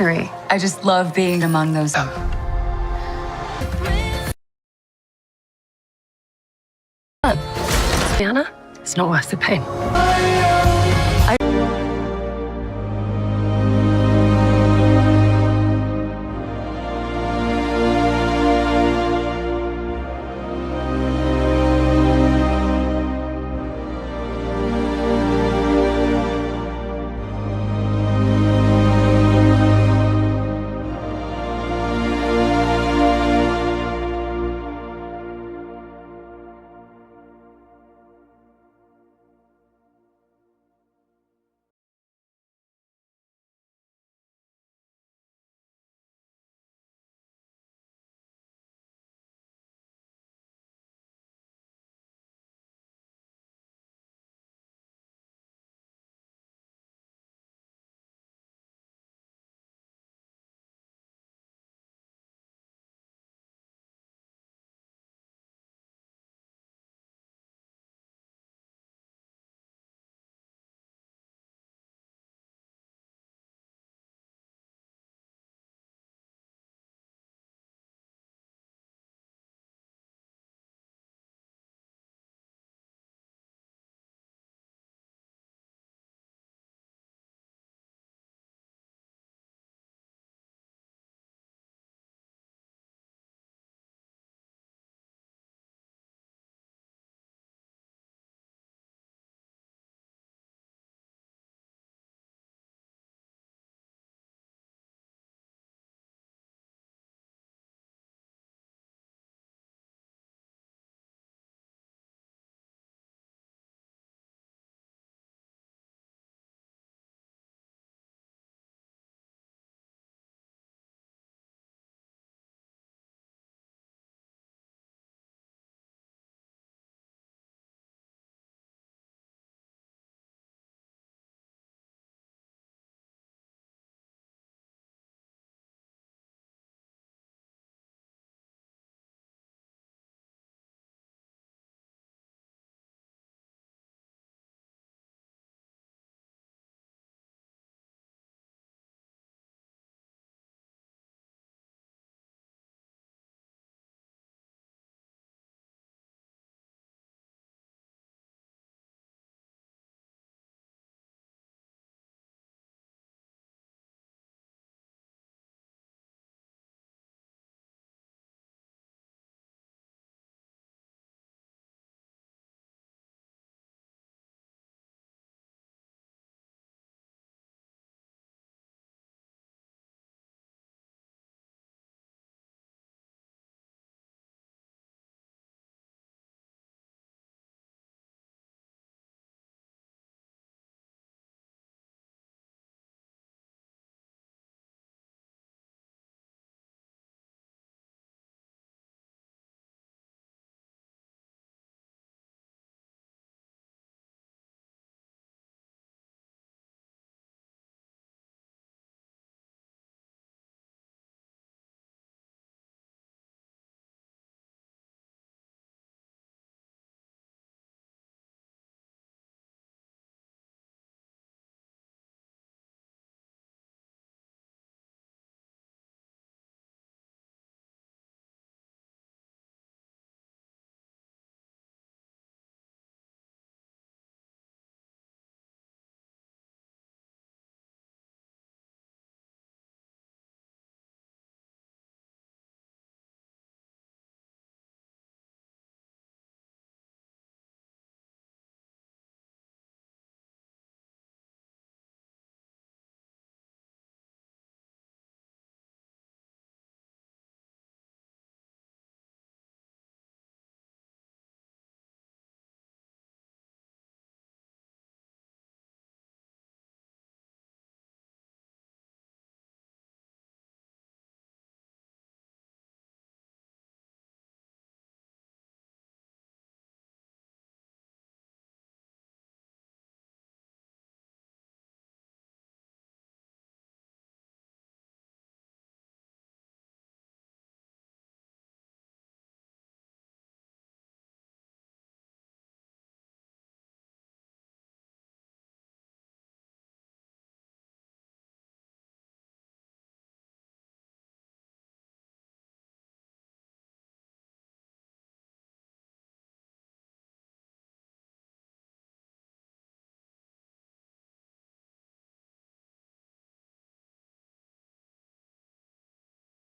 victory. I just love being among those. Anna, it's not worth the pain.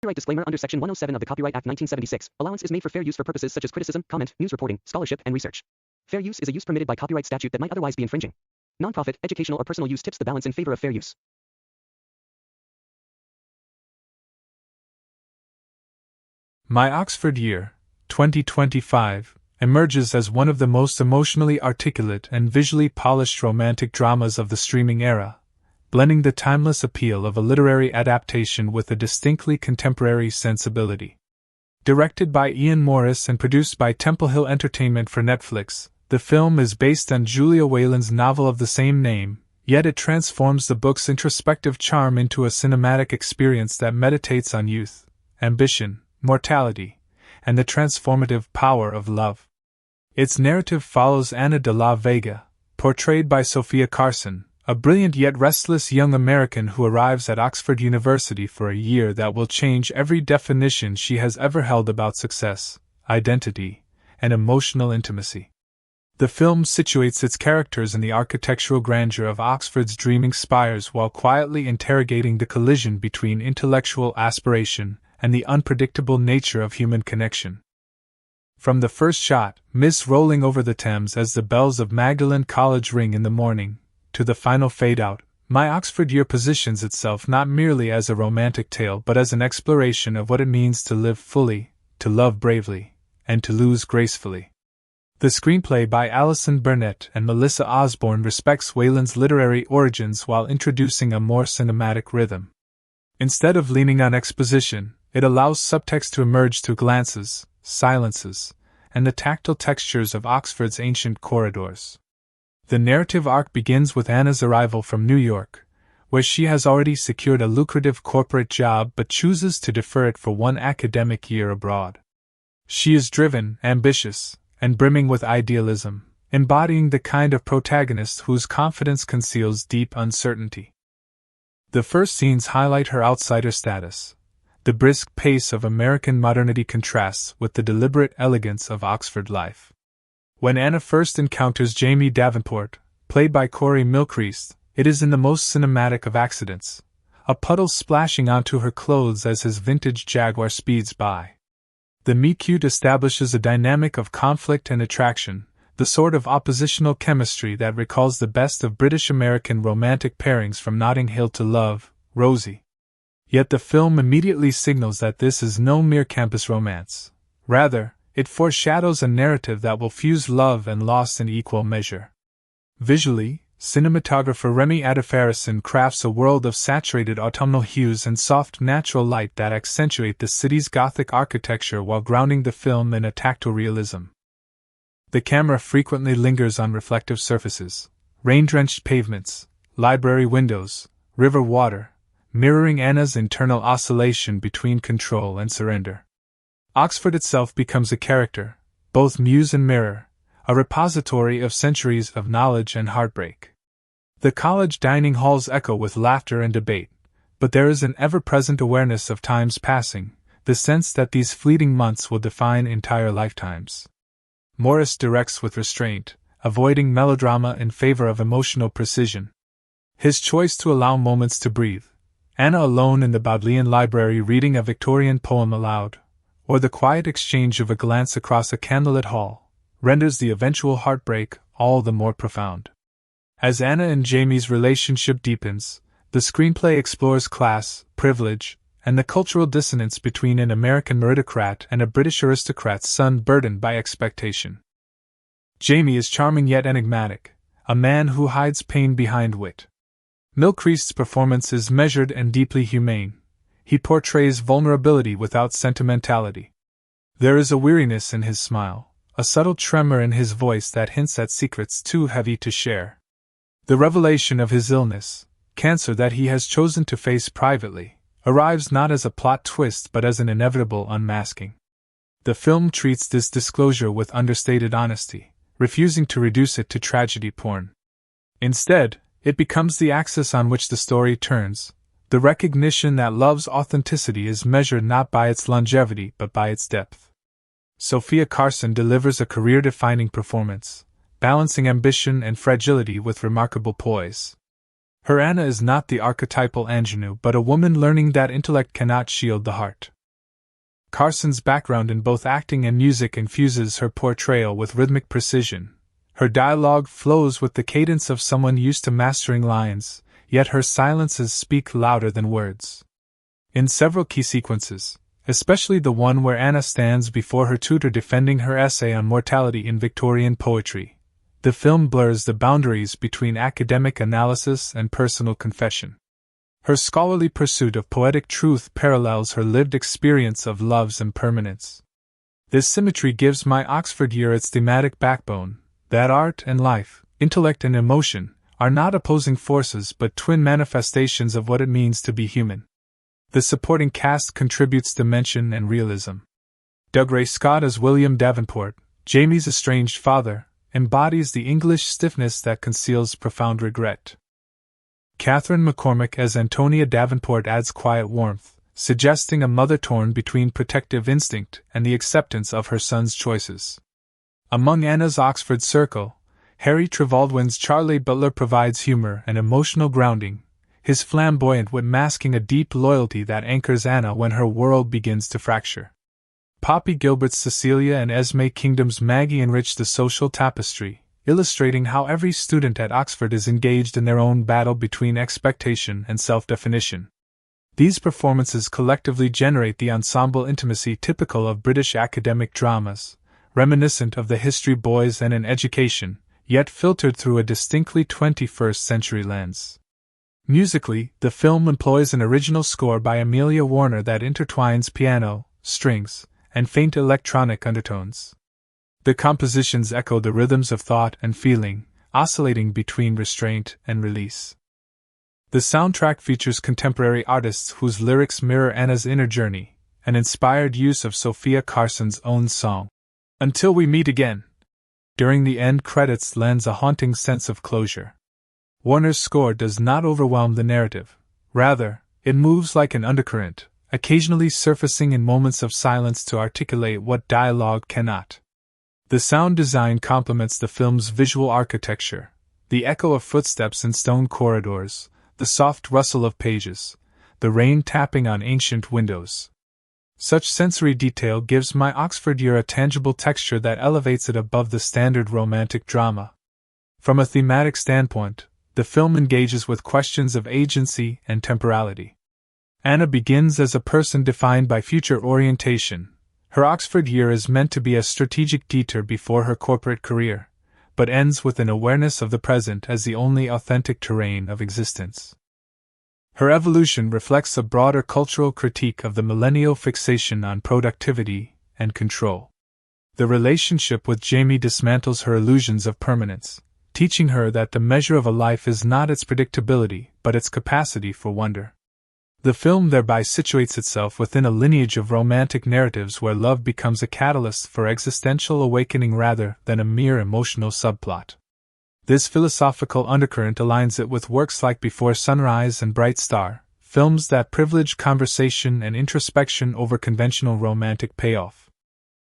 Copyright disclaimer under Section 107 of the Copyright Act 1976. Allowance is made for fair use for purposes such as criticism, comment, news reporting, scholarship, and research. Fair use is a use permitted by copyright statute that might otherwise be infringing. Nonprofit, educational, or personal use tips the balance in favor of fair use. My Oxford Year, 2025, emerges as one of the most emotionally articulate and visually polished romantic dramas of the streaming era, blending the timeless appeal of a literary adaptation with a distinctly contemporary sensibility. Directed by Ian Morris and produced by Temple Hill Entertainment for Netflix, the film is based on Julia Whelan's novel of the same name, yet it transforms the book's introspective charm into a cinematic experience that meditates on youth, ambition, mortality, and the transformative power of love. Its narrative follows Ana de la Vega, portrayed by Sofia Carson, a brilliant yet restless young American who arrives at Oxford University for a year that will change every definition she has ever held about success, identity, and emotional intimacy. The film situates its characters in the architectural grandeur of Oxford's dreaming spires while quietly interrogating the collision between intellectual aspiration and the unpredictable nature of human connection. From the first shot, mist rolling over the Thames as the bells of Magdalen College ring in the morning, to the final fade-out, My Oxford Year positions itself not merely as a romantic tale but as an exploration of what it means to live fully, to love bravely, and to lose gracefully. The screenplay by Alison Burnett and Melissa Osborne respects Whelan's literary origins while introducing a more cinematic rhythm. Instead of leaning on exposition, it allows subtext to emerge through glances, silences, and the tactile textures of Oxford's ancient corridors. The narrative arc begins with Anna's arrival from New York, where she has already secured a lucrative corporate job but chooses to defer it for one academic year abroad. She is driven, ambitious, and brimming with idealism, embodying the kind of protagonist whose confidence conceals deep uncertainty. The first scenes highlight her outsider status. The brisk pace of American modernity contrasts with the deliberate elegance of Oxford life. When Anna first encounters Jamie Davenport, played by Corey Mylchreest, it is in the most cinematic of accidents, a puddle splashing onto her clothes as his vintage Jaguar speeds by. The meet-cute establishes a dynamic of conflict and attraction, the sort of oppositional chemistry that recalls the best of British-American romantic pairings from Notting Hill to Love, Rosie. Yet the film immediately signals that this is no mere campus romance. Rather, it foreshadows a narrative that will fuse love and loss in equal measure. Visually, cinematographer Remy Adefarasin crafts a world of saturated autumnal hues and soft natural light that accentuate the city's Gothic architecture while grounding the film in a tactile realism. The camera frequently lingers on reflective surfaces, rain-drenched pavements, library windows, river water, mirroring Anna's internal oscillation between control and surrender. Oxford itself becomes a character, both muse and mirror, a repository of centuries of knowledge and heartbreak. The college dining halls echo with laughter and debate, but there is an ever-present awareness of time's passing, the sense that these fleeting months will define entire lifetimes. Morris directs with restraint, avoiding melodrama in favor of emotional precision. His choice to allow moments to breathe, Anna alone in the Bodleian Library reading a Victorian poem aloud, or the quiet exchange of a glance across a candlelit hall, renders the eventual heartbreak all the more profound. As Anna and Jamie's relationship deepens, the screenplay explores class, privilege, and the cultural dissonance between an American meritocrat and a British aristocrat's son burdened by expectation. Jamie is charming yet enigmatic, a man who hides pain behind wit. Mylchreest's performance is measured and deeply humane. He portrays vulnerability without sentimentality. There is a weariness in his smile, a subtle tremor in his voice that hints at secrets too heavy to share. The revelation of his illness, cancer that he has chosen to face privately, arrives not as a plot twist but as an inevitable unmasking. The film treats this disclosure with understated honesty, refusing to reduce it to tragedy porn. Instead, it becomes the axis on which the story turns, the recognition that love's authenticity is measured not by its longevity but by its depth. Sofia Carson delivers a career-defining performance, balancing ambition and fragility with remarkable poise. Her Anna is not the archetypal ingenue but a woman learning that intellect cannot shield the heart. Carson's background in both acting and music infuses her portrayal with rhythmic precision. Her dialogue flows with the cadence of someone used to mastering lines, yet her silences speak louder than words. In several key sequences, especially the one where Anna stands before her tutor defending her essay on mortality in Victorian poetry, the film blurs the boundaries between academic analysis and personal confession. Her scholarly pursuit of poetic truth parallels her lived experience of love's impermanence. This symmetry gives My Oxford Year its thematic backbone, that art and life, intellect and emotion, are not opposing forces but twin manifestations of what it means to be human. The supporting cast contributes dimension and realism. Dougray Scott as William Davenport, Jamie's estranged father, embodies the English stiffness that conceals profound regret. Catherine McCormick as Antonia Davenport adds quiet warmth, suggesting a mother torn between protective instinct and the acceptance of her son's choices. Among Anna's Oxford circle, Harry Trevaldwin's Charlie Butler provides humor and emotional grounding, his flamboyant wit masking a deep loyalty that anchors Anna when her world begins to fracture. Poppy Gilbert's Cecilia and Esme Kingdom's Maggie enrich the social tapestry, illustrating how every student at Oxford is engaged in their own battle between expectation and self-definition. These performances collectively generate the ensemble intimacy typical of British academic dramas, reminiscent of the history Boys and an Education, yet filtered through a distinctly 21st century lens. Musically, the film employs an original score by Amelia Warner that intertwines piano, strings, and faint electronic undertones. The compositions echo the rhythms of thought and feeling, oscillating between restraint and release. The soundtrack features contemporary artists whose lyrics mirror Anna's inner journey, an inspired use of Sofia Carson's own song, Until We Meet Again, during the end credits lends a haunting sense of closure. Warner's score does not overwhelm the narrative. Rather, it moves like an undercurrent, occasionally surfacing in moments of silence to articulate what dialogue cannot. The sound design complements the film's visual architecture, the echo of footsteps in stone corridors, the soft rustle of pages, the rain tapping on ancient windows. Such sensory detail gives My Oxford Year a tangible texture that elevates it above the standard romantic drama. From a thematic standpoint, the film engages with questions of agency and temporality. Anna begins as a person defined by future orientation. Her Oxford year is meant to be a strategic detour before her corporate career, but ends with an awareness of the present as the only authentic terrain of existence. Her evolution reflects a broader cultural critique of the millennial fixation on productivity and control. The relationship with Jamie dismantles her illusions of permanence, teaching her that the measure of a life is not its predictability but its capacity for wonder. The film thereby situates itself within a lineage of romantic narratives where love becomes a catalyst for existential awakening rather than a mere emotional subplot. This philosophical undercurrent aligns it with works like Before Sunrise and Bright Star, films that privilege conversation and introspection over conventional romantic payoff.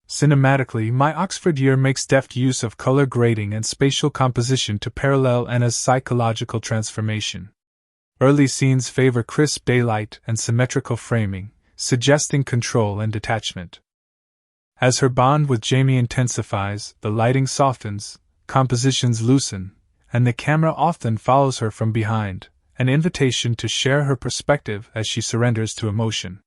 Cinematically, My Oxford Year makes deft use of color grading and spatial composition to parallel Anna's psychological transformation. Early scenes favor crisp daylight and symmetrical framing, suggesting control and detachment. As her bond with Jamie intensifies, the lighting softens, compositions loosen, and the camera often follows her from behind, an invitation to share her perspective as she surrenders to emotion.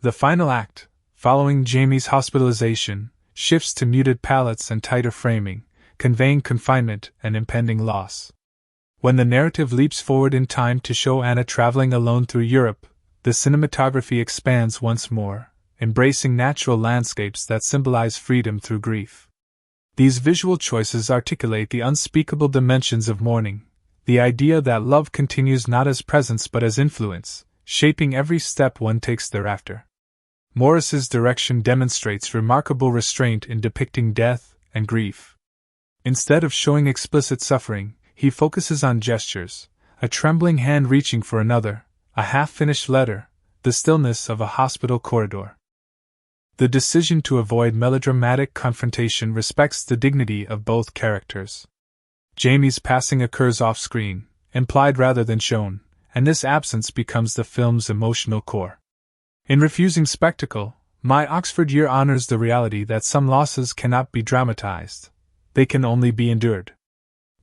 The final act, following Jamie's hospitalization, shifts to muted palettes and tighter framing, conveying confinement and impending loss. When the narrative leaps forward in time to show Anna traveling alone through Europe, the cinematography expands once more, embracing natural landscapes that symbolize freedom through grief. These visual choices articulate the unspeakable dimensions of mourning, the idea that love continues not as presence but as influence, shaping every step one takes thereafter. Morris's direction demonstrates remarkable restraint in depicting death and grief. Instead of showing explicit suffering, he focuses on gestures, a trembling hand reaching for another, a half-finished letter, the stillness of a hospital corridor. The decision to avoid melodramatic confrontation respects the dignity of both characters. Jamie's passing occurs off-screen, implied rather than shown, and this absence becomes the film's emotional core. In refusing spectacle, My Oxford Year honors the reality that some losses cannot be dramatized. They can only be endured.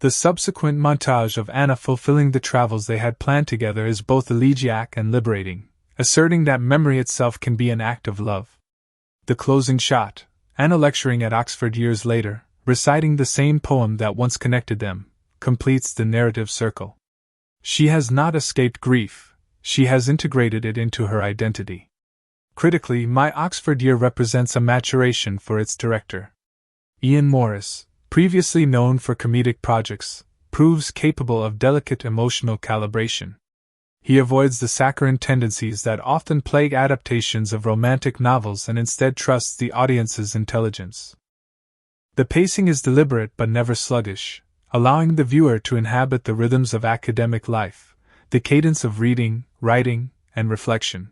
The subsequent montage of Anna fulfilling the travels they had planned together is both elegiac and liberating, asserting that memory itself can be an act of love. The closing shot, Anna lecturing at Oxford years later, reciting the same poem that once connected them, completes the narrative circle. She has not escaped grief, she has integrated it into her identity. Critically, My Oxford Year represents a maturation for its director. Ian Morris, previously known for comedic projects, proves capable of delicate emotional calibration. He avoids the saccharine tendencies that often plague adaptations of romantic novels and instead trusts the audience's intelligence. The pacing is deliberate but never sluggish, allowing the viewer to inhabit the rhythms of academic life, the cadence of reading, writing, and reflection.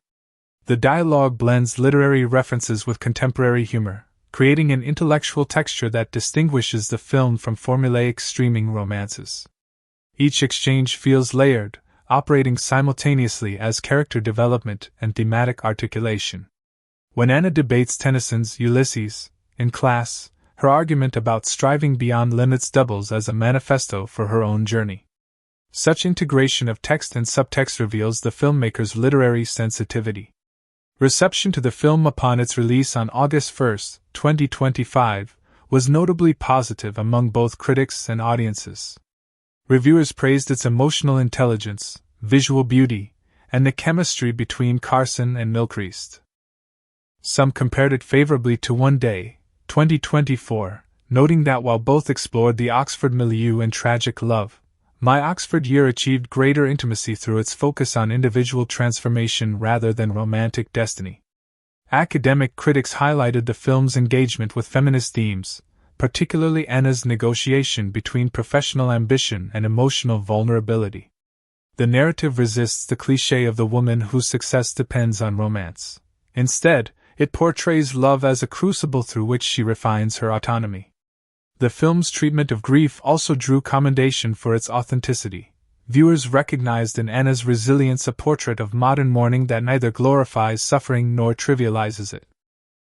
The dialogue blends literary references with contemporary humor, creating an intellectual texture that distinguishes the film from formulaic streaming romances. Each exchange feels layered, operating simultaneously as character development and thematic articulation. When Anna debates Tennyson's Ulysses in class, her argument about striving beyond limits doubles as a manifesto for her own journey. Such integration of text and subtext reveals the filmmaker's literary sensitivity. Reception to the film upon its release on August 1, 2025, was notably positive among both critics and audiences. Reviewers praised its emotional intelligence, visual beauty, and the chemistry between Carson and Mylchreest. Some compared it favorably to One Day, 2024, noting that while both explored the Oxford milieu and tragic love, My Oxford Year achieved greater intimacy through its focus on individual transformation rather than romantic destiny. Academic critics highlighted the film's engagement with feminist themes, particularly Anna's negotiation between professional ambition and emotional vulnerability. The narrative resists the cliché of the woman whose success depends on romance. Instead, it portrays love as a crucible through which she refines her autonomy. The film's treatment of grief also drew commendation for its authenticity. Viewers recognized in Anna's resilience a portrait of modern mourning that neither glorifies suffering nor trivializes it.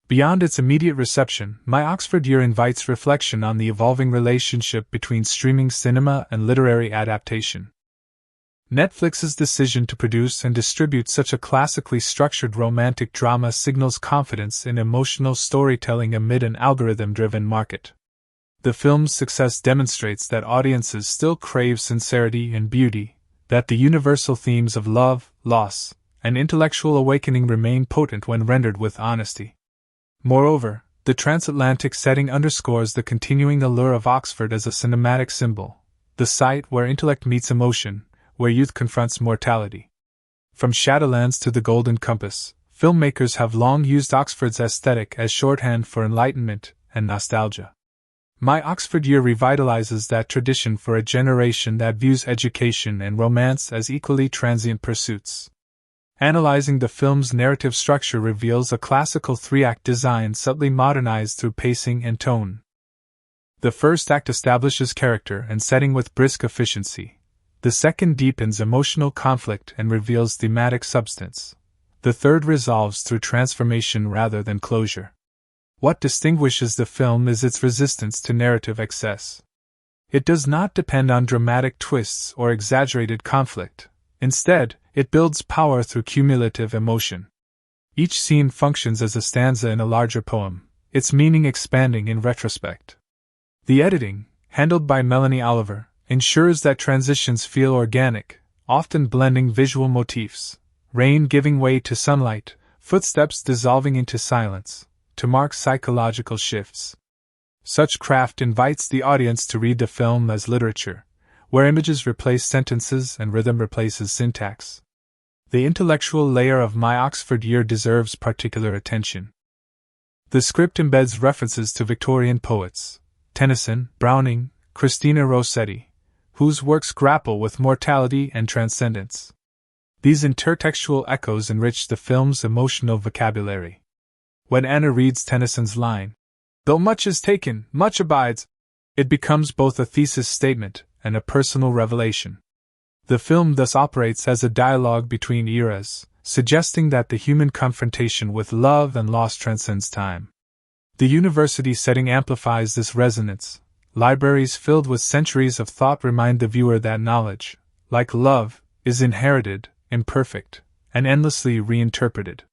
Beyond its immediate reception, My Oxford Year invites reflection on the evolving relationship between streaming cinema and literary adaptation. Netflix's decision to produce and distribute such a classically structured romantic drama signals confidence in emotional storytelling amid an algorithm-driven market. The film's success demonstrates that audiences still crave sincerity and beauty, that the universal themes of love, loss, and intellectual awakening remain potent when rendered with honesty. Moreover, the transatlantic setting underscores the continuing allure of Oxford as a cinematic symbol, the site where intellect meets emotion, where youth confronts mortality. From Shadowlands to the Golden Compass, filmmakers have long used Oxford's aesthetic as shorthand for enlightenment and nostalgia. My Oxford Year revitalizes that tradition for a generation that views education and romance as equally transient pursuits. Analyzing the film's narrative structure reveals a classical three-act design subtly modernized through pacing and tone. The first act establishes character and setting with brisk efficiency. The second deepens emotional conflict and reveals thematic substance. The third resolves through transformation rather than closure. What distinguishes the film is its resistance to narrative excess. It does not depend on dramatic twists or exaggerated conflict. Instead, it builds power through cumulative emotion. Each scene functions as a stanza in a larger poem, its meaning expanding in retrospect. The editing, handled by Melanie Oliver, ensures that transitions feel organic, often blending visual motifs, rain giving way to sunlight, footsteps dissolving into silence, to mark psychological shifts. Such craft invites the audience to read the film as literature, where images replace sentences and rhythm replaces syntax. The intellectual layer of My Oxford Year deserves particular attention. The script embeds references to Victorian poets, Tennyson, Browning, Christina Rossetti, whose works grapple with mortality and transcendence. These intertextual echoes enrich the film's emotional vocabulary. When Anna reads Tennyson's line, "Though much is taken, much abides," it becomes both a thesis statement and a personal revelation. The film thus operates as a dialogue between eras, suggesting that the human confrontation with love and loss transcends time. The university setting amplifies this resonance. Libraries filled with centuries of thought remind the viewer that knowledge, like love, is inherited, imperfect, and endlessly reinterpreted.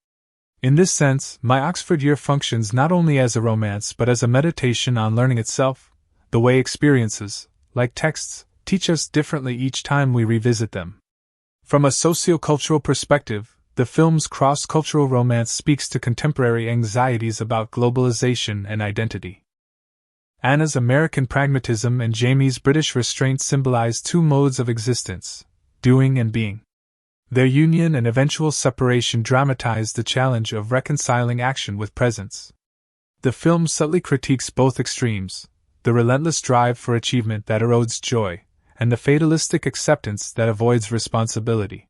In this sense, My Oxford Year functions not only as a romance but as a meditation on learning itself, the way experiences, like texts, teach us differently each time we revisit them. From a sociocultural perspective, the film's cross-cultural romance speaks to contemporary anxieties about globalization and identity. Anna's American pragmatism and Jamie's British restraint symbolize two modes of existence, doing and being. Their union and eventual separation dramatize the challenge of reconciling action with presence. The film subtly critiques both extremes, the relentless drive for achievement that erodes joy, and the fatalistic acceptance that avoids responsibility.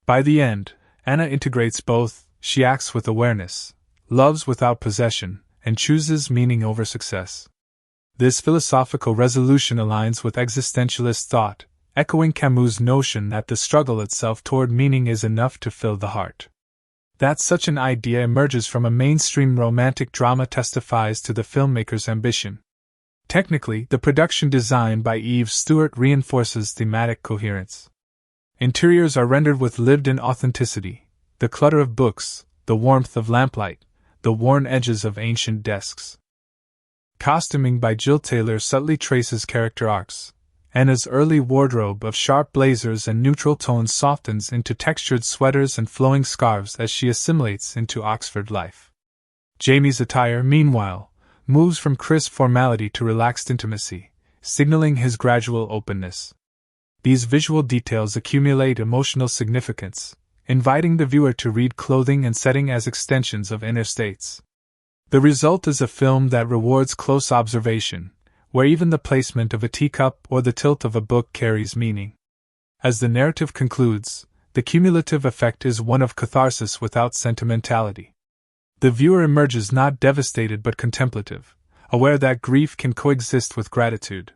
By the end, Anna integrates both. She acts with awareness, loves without possession, and chooses meaning over success. This philosophical resolution aligns with existentialist thought, echoing Camus' notion that the struggle itself toward meaning is enough to fill the heart. That such an idea emerges from a mainstream romantic drama testifies to the filmmaker's ambition. Technically, the production design by Eve Stewart reinforces thematic coherence. Interiors are rendered with lived-in authenticity, the clutter of books, the warmth of lamplight, the worn edges of ancient desks. Costuming by Jill Taylor subtly traces character arcs. Anna's early wardrobe of sharp blazers and neutral tones softens into textured sweaters and flowing scarves as she assimilates into Oxford life. Jamie's attire, meanwhile, moves from crisp formality to relaxed intimacy, signaling his gradual openness. These visual details accumulate emotional significance, inviting the viewer to read clothing and setting as extensions of inner states. The result is a film that rewards close observation, where even the placement of a teacup or the tilt of a book carries meaning. As the narrative concludes, the cumulative effect is one of catharsis without sentimentality. The viewer emerges not devastated but contemplative, aware that grief can coexist with gratitude.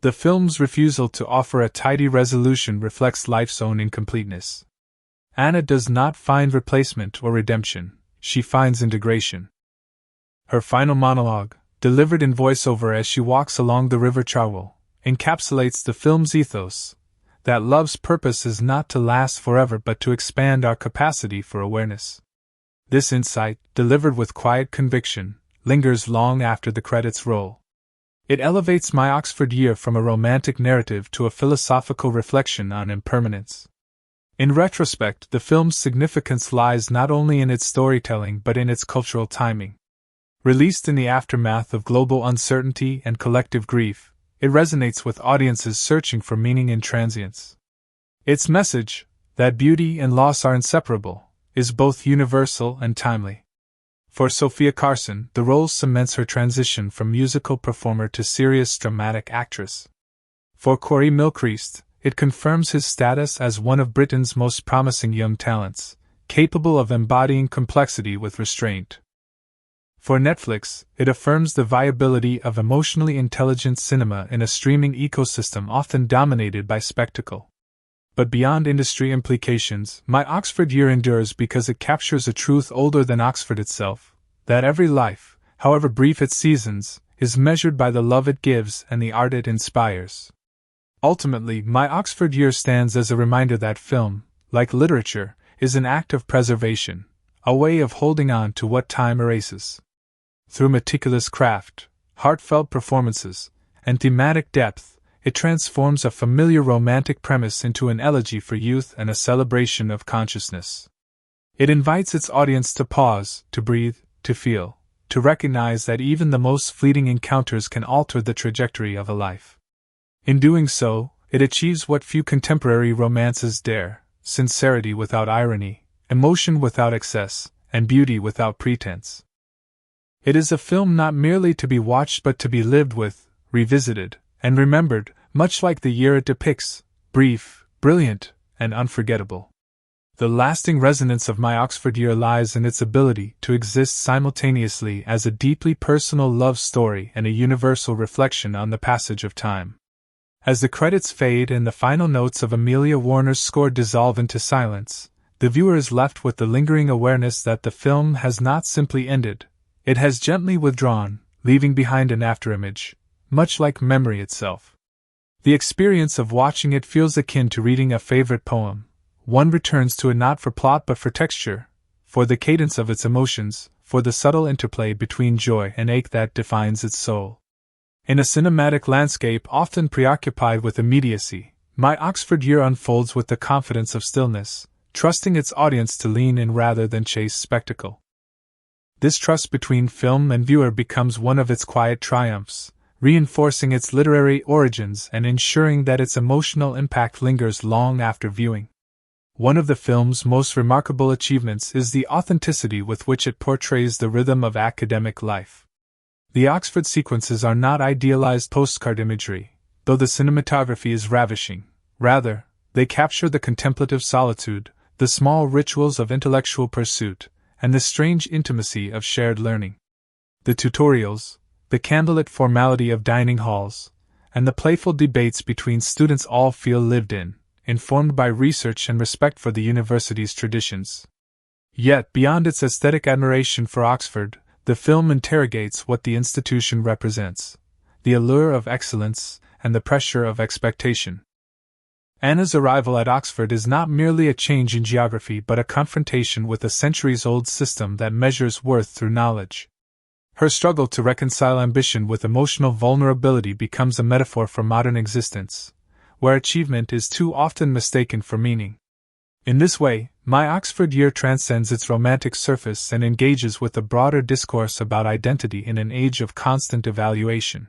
The film's refusal to offer a tidy resolution reflects life's own incompleteness. Anna does not find replacement or redemption, she finds integration. Her final monologue, delivered in voiceover as she walks along the River Cherwell, encapsulates the film's ethos, that love's purpose is not to last forever but to expand our capacity for awareness. This insight, delivered with quiet conviction, lingers long after the credits roll. It elevates My Oxford Year from a romantic narrative to a philosophical reflection on impermanence. In retrospect, the film's significance lies not only in its storytelling but in its cultural timing. Released in the aftermath of global uncertainty and collective grief, it resonates with audiences searching for meaning in transience. Its message, that beauty and loss are inseparable, is both universal and timely. For Sofia Carson, the role cements her transition from musical performer to serious dramatic actress. For Corey Mylchreest, it confirms his status as one of Britain's most promising young talents, capable of embodying complexity with restraint. For Netflix, it affirms the viability of emotionally intelligent cinema in a streaming ecosystem often dominated by spectacle. But beyond industry implications, My Oxford Year endures because it captures a truth older than Oxford itself, that every life, however brief its seasons, is measured by the love it gives and the art it inspires. Ultimately, My Oxford Year stands as a reminder that film, like literature, is an act of preservation, a way of holding on to what time erases. Through meticulous craft, heartfelt performances, and thematic depth, it transforms a familiar romantic premise into an elegy for youth and a celebration of consciousness. It invites its audience to pause, to breathe, to feel, to recognize that even the most fleeting encounters can alter the trajectory of a life. In doing so, it achieves what few contemporary romances dare: sincerity without irony, emotion without excess, and beauty without pretense. It is a film not merely to be watched but to be lived with, revisited, and remembered, much like the year it depicts, brief, brilliant, and unforgettable. The lasting resonance of My Oxford Year lies in its ability to exist simultaneously as a deeply personal love story and a universal reflection on the passage of time. As the credits fade and the final notes of Amelia Warner's score dissolve into silence, the viewer is left with the lingering awareness that the film has not simply ended, it has gently withdrawn, leaving behind an afterimage, much like memory itself. The experience of watching it feels akin to reading a favorite poem. One returns to it not for plot but for texture, for the cadence of its emotions, for the subtle interplay between joy and ache that defines its soul. In a cinematic landscape often preoccupied with immediacy, My Oxford Year unfolds with the confidence of stillness, trusting its audience to lean in rather than chase spectacle. This trust between film and viewer becomes one of its quiet triumphs, reinforcing its literary origins and ensuring that its emotional impact lingers long after viewing. One of the film's most remarkable achievements is the authenticity with which it portrays the rhythm of academic life. The Oxford sequences are not idealized postcard imagery, though the cinematography is ravishing. Rather, they capture the contemplative solitude, the small rituals of intellectual pursuit, and the strange intimacy of shared learning. The tutorials, the candlelit formality of dining halls, and the playful debates between students all feel lived in, informed by research and respect for the university's traditions. Yet, beyond its aesthetic admiration for Oxford, the film interrogates what the institution represents: the allure of excellence and the pressure of expectation. Anna's arrival at Oxford is not merely a change in geography but a confrontation with a centuries-old system that measures worth through knowledge. Her struggle to reconcile ambition with emotional vulnerability becomes a metaphor for modern existence, where achievement is too often mistaken for meaning. In this way, My Oxford Year transcends its romantic surface and engages with a broader discourse about identity in an age of constant evaluation.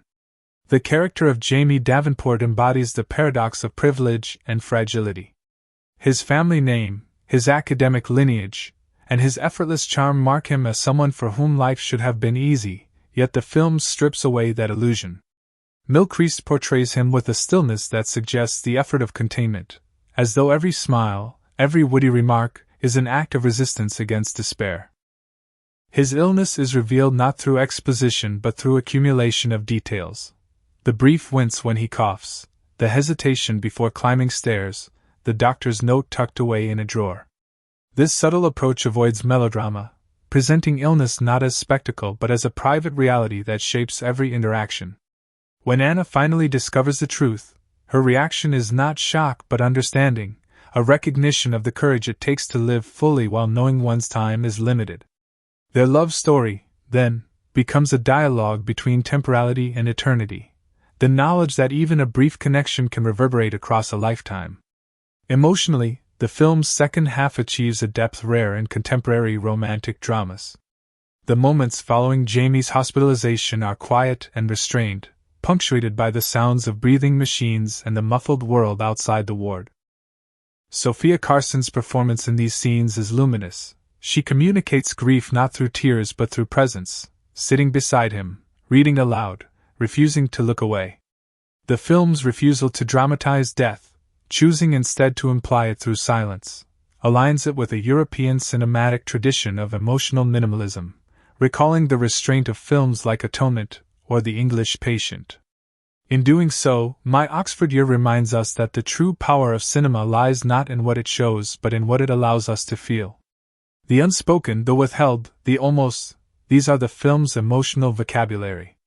The character of Jamie Davenport embodies the paradox of privilege and fragility. His family name, his academic lineage, and his effortless charm mark him as someone for whom life should have been easy, yet the film strips away that illusion. Mylchreest portrays him with a stillness that suggests the effort of containment, as though every smile, every witty remark, is an act of resistance against despair. His illness is revealed not through exposition but through accumulation of details. The brief wince when he coughs, the hesitation before climbing stairs, the doctor's note tucked away in a drawer. This subtle approach avoids melodrama, presenting illness not as spectacle but as a private reality that shapes every interaction. When Anna finally discovers the truth, her reaction is not shock but understanding, a recognition of the courage it takes to live fully while knowing one's time is limited. Their love story, then, becomes a dialogue between temporality and eternity, the knowledge that even a brief connection can reverberate across a lifetime. Emotionally, the film's second half achieves a depth rare in contemporary romantic dramas. The moments following Jamie's hospitalization are quiet and restrained, punctuated by the sounds of breathing machines and the muffled world outside the ward. Sofia Carson's performance in these scenes is luminous. She communicates grief not through tears but through presence, sitting beside him, reading aloud, refusing to look away. The film's refusal to dramatize death, choosing instead to imply it through silence, aligns it with a European cinematic tradition of emotional minimalism, recalling the restraint of films like Atonement or The English Patient. In doing so, My Oxford Year reminds us that the true power of cinema lies not in what it shows but in what it allows us to feel. The unspoken, the withheld, the almost, these are the film's emotional vocabulary.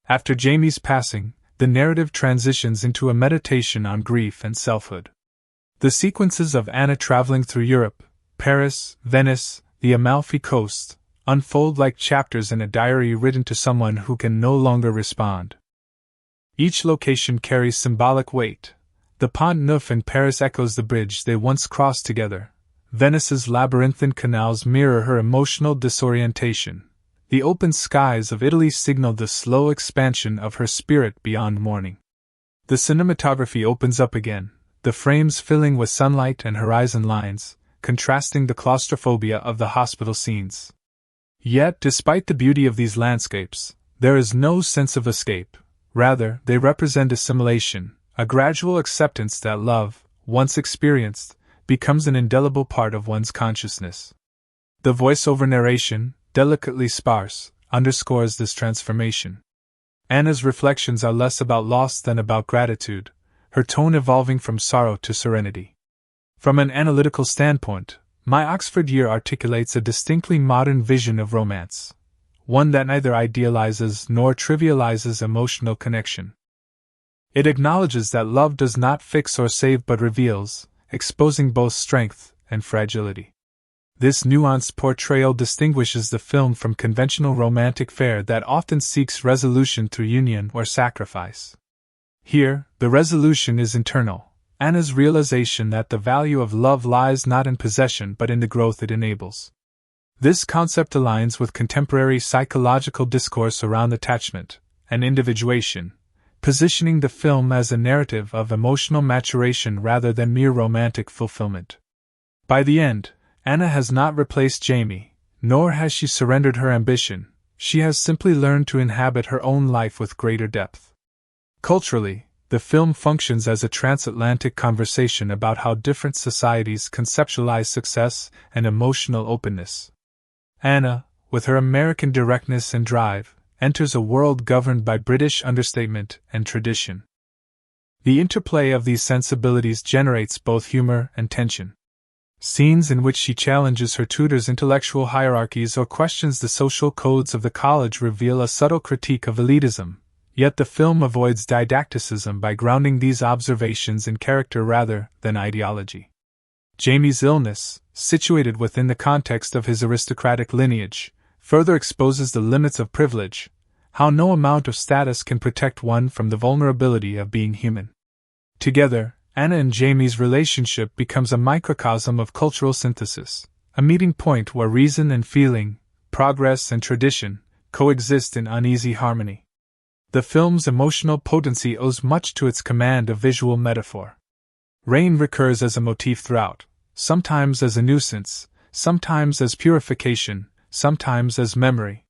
After Jamie's passing, the narrative transitions into a meditation on grief and selfhood. The sequences of Anna traveling through Europe, Paris, Venice, the Amalfi Coast, unfold like chapters in a diary written to someone who can no longer respond. Each location carries symbolic weight. The Pont Neuf in Paris echoes the bridge they once crossed together. Venice's labyrinthine canals mirror her emotional disorientation. The open skies of Italy signal the slow expansion of her spirit beyond mourning. The cinematography opens up again, the frames filling with sunlight and horizon lines, contrasting the claustrophobia of the hospital scenes. Yet, despite the beauty of these landscapes, there is no sense of escape. Rather, they represent assimilation, a gradual acceptance that love, once experienced, becomes an indelible part of one's consciousness. The voice-over narration, delicately sparse, underscores this transformation. Anna's reflections are less about loss than about gratitude, her tone evolving from sorrow to serenity. From an analytical standpoint, My Oxford Year articulates a distinctly modern vision of romance, one that neither idealizes nor trivializes emotional connection. It acknowledges that love does not fix or save but reveals, exposing both strength and fragility. This nuanced portrayal distinguishes the film from conventional romantic fare that often seeks resolution through union or sacrifice. Here, the resolution is internal, Anna's realization that the value of love lies not in possession but in the growth it enables. This concept aligns with contemporary psychological discourse around attachment and individuation, positioning the film as a narrative of emotional maturation rather than mere romantic fulfillment. By the end, Anna has not replaced Jamie, nor has she surrendered her ambition. She has simply learned to inhabit her own life with greater depth. Culturally, the film functions as a transatlantic conversation about how different societies conceptualize success and emotional openness. Anna, with her American directness and drive, enters a world governed by British understatement and tradition. The interplay of these sensibilities generates both humor and tension. Scenes in which she challenges her tutor's intellectual hierarchies or questions the social codes of the college reveal a subtle critique of elitism, yet the film avoids didacticism by grounding these observations in character rather than ideology. Jamie's illness, situated within the context of his aristocratic lineage, further exposes the limits of privilege, how no amount of status can protect one from the vulnerability of being human. Together, Anna and Jamie's relationship becomes a microcosm of cultural synthesis, a meeting point where reason and feeling, progress and tradition, coexist in uneasy harmony. The film's emotional potency owes much to its command of visual metaphor. Rain recurs as a motif throughout, sometimes as a nuisance, sometimes as purification, sometimes as memory.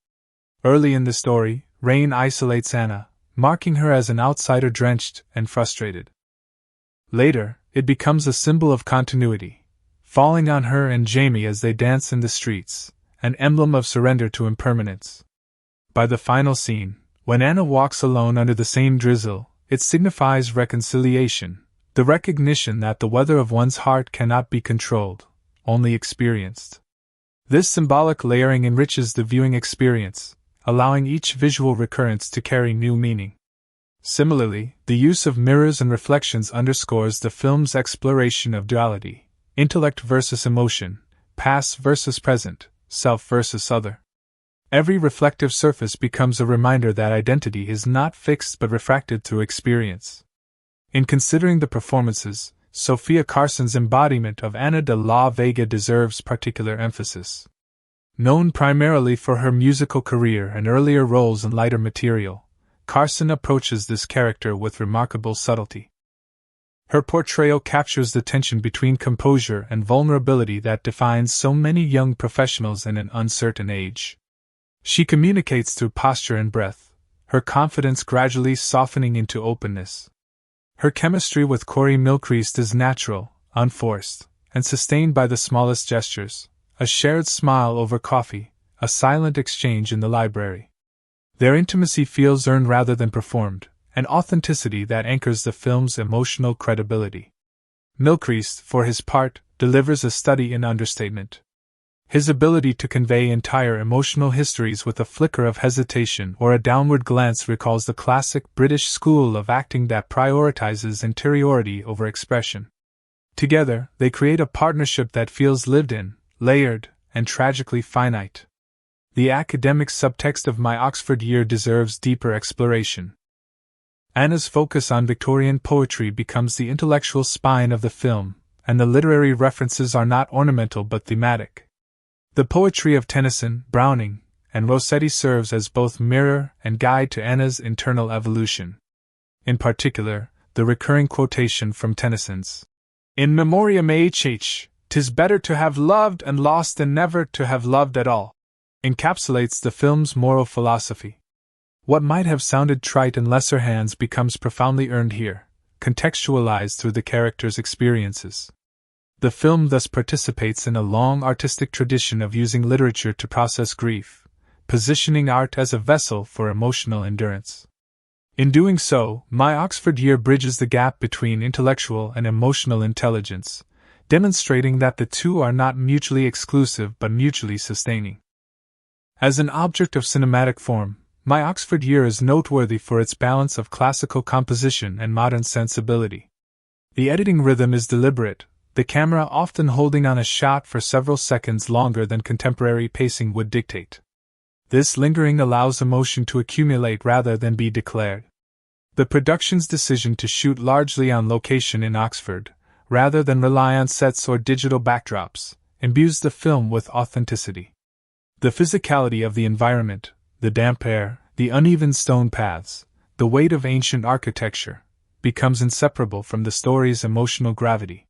Early in the story, rain isolates Anna, marking her as an outsider drenched and frustrated. Later, it becomes a symbol of continuity, falling on her and Jamie as they dance in the streets, an emblem of surrender to impermanence. By the final scene, when Anna walks alone under the same drizzle, it signifies reconciliation, the recognition that the weather of one's heart cannot be controlled, only experienced. This symbolic layering enriches the viewing experience, allowing each visual recurrence to carry new meaning. Similarly, the use of mirrors and reflections underscores the film's exploration of duality, intellect versus emotion, past versus present, self versus other. Every reflective surface becomes a reminder that identity is not fixed but refracted through experience. In considering the performances, Sofia Carson's embodiment of Ana de la Vega deserves particular emphasis. Known primarily for her musical career and earlier roles in lighter material, Carson approaches this character with remarkable subtlety. Her portrayal captures the tension between composure and vulnerability that defines so many young professionals in an uncertain age. She communicates through posture and breath, her confidence gradually softening into openness. Her chemistry with Mylchreest is natural, unforced, and sustained by the smallest gestures, a shared smile over coffee, a silent exchange in the library. Their intimacy feels earned rather than performed, an authenticity that anchors the film's emotional credibility. Mylchreest, for his part, delivers a study in understatement. His ability to convey entire emotional histories with a flicker of hesitation or a downward glance recalls the classic British school of acting that prioritizes interiority over expression. Together, they create a partnership that feels lived in, layered, and tragically finite. The academic subtext of My Oxford Year deserves deeper exploration. Anna's focus on Victorian poetry becomes the intellectual spine of the film, and the literary references are not ornamental but thematic. The poetry of Tennyson, Browning, and Rossetti serves as both mirror and guide to Anna's internal evolution. In particular, the recurring quotation from Tennyson's "In memoriam H.H., 'tis better to have loved and lost than never to have loved at all," encapsulates the film's moral philosophy. What might have sounded trite in lesser hands becomes profoundly earned here, contextualized through the characters' experiences. The film thus participates in a long artistic tradition of using literature to process grief, positioning art as a vessel for emotional endurance. In doing so, My Oxford Year bridges the gap between intellectual and emotional intelligence, demonstrating that the two are not mutually exclusive but mutually sustaining. As an object of cinematic form, My Oxford Year is noteworthy for its balance of classical composition and modern sensibility. The editing rhythm is deliberate, the camera often holding on a shot for several seconds longer than contemporary pacing would dictate. This lingering allows emotion to accumulate rather than be declared. The production's decision to shoot largely on location in Oxford, rather than rely on sets or digital backdrops, imbues the film with authenticity. The physicality of the environment, the damp air, the uneven stone paths, the weight of ancient architecture, becomes inseparable from the story's emotional gravity.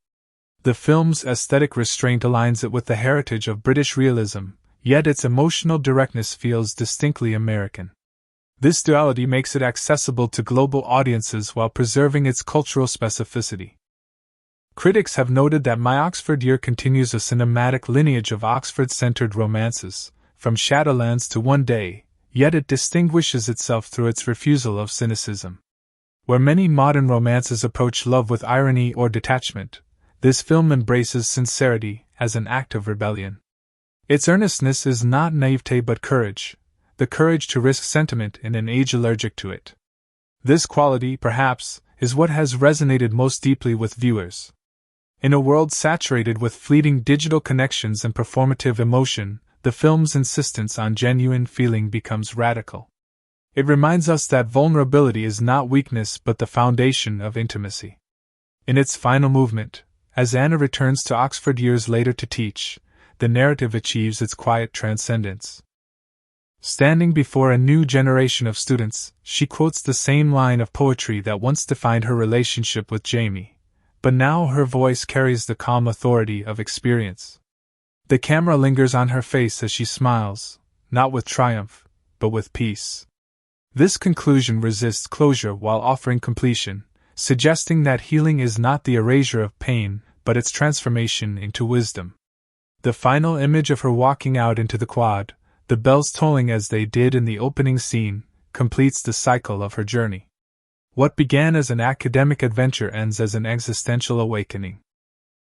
The film's aesthetic restraint aligns it with the heritage of British realism, yet its emotional directness feels distinctly American. This duality makes it accessible to global audiences while preserving its cultural specificity. Critics have noted that My Oxford Year continues a cinematic lineage of Oxford-centered romances, from Shadowlands to One Day, yet it distinguishes itself through its refusal of cynicism. Where many modern romances approach love with irony or detachment, this film embraces sincerity as an act of rebellion. Its earnestness is not naivete but courage, the courage to risk sentiment in an age allergic to it. This quality, perhaps, is what has resonated most deeply with viewers. In a world saturated with fleeting digital connections and performative emotion, the film's insistence on genuine feeling becomes radical. It reminds us that vulnerability is not weakness but the foundation of intimacy. In its final movement, as Anna returns to Oxford years later to teach, the narrative achieves its quiet transcendence. Standing before a new generation of students, she quotes the same line of poetry that once defined her relationship with Jamie, but now her voice carries the calm authority of experience. The camera lingers on her face as she smiles, not with triumph, but with peace. This conclusion resists closure while offering completion, suggesting that healing is not the erasure of pain, but its transformation into wisdom. The final image of her walking out into the quad, the bells tolling as they did in the opening scene, completes the cycle of her journey. What began as an academic adventure ends as an existential awakening.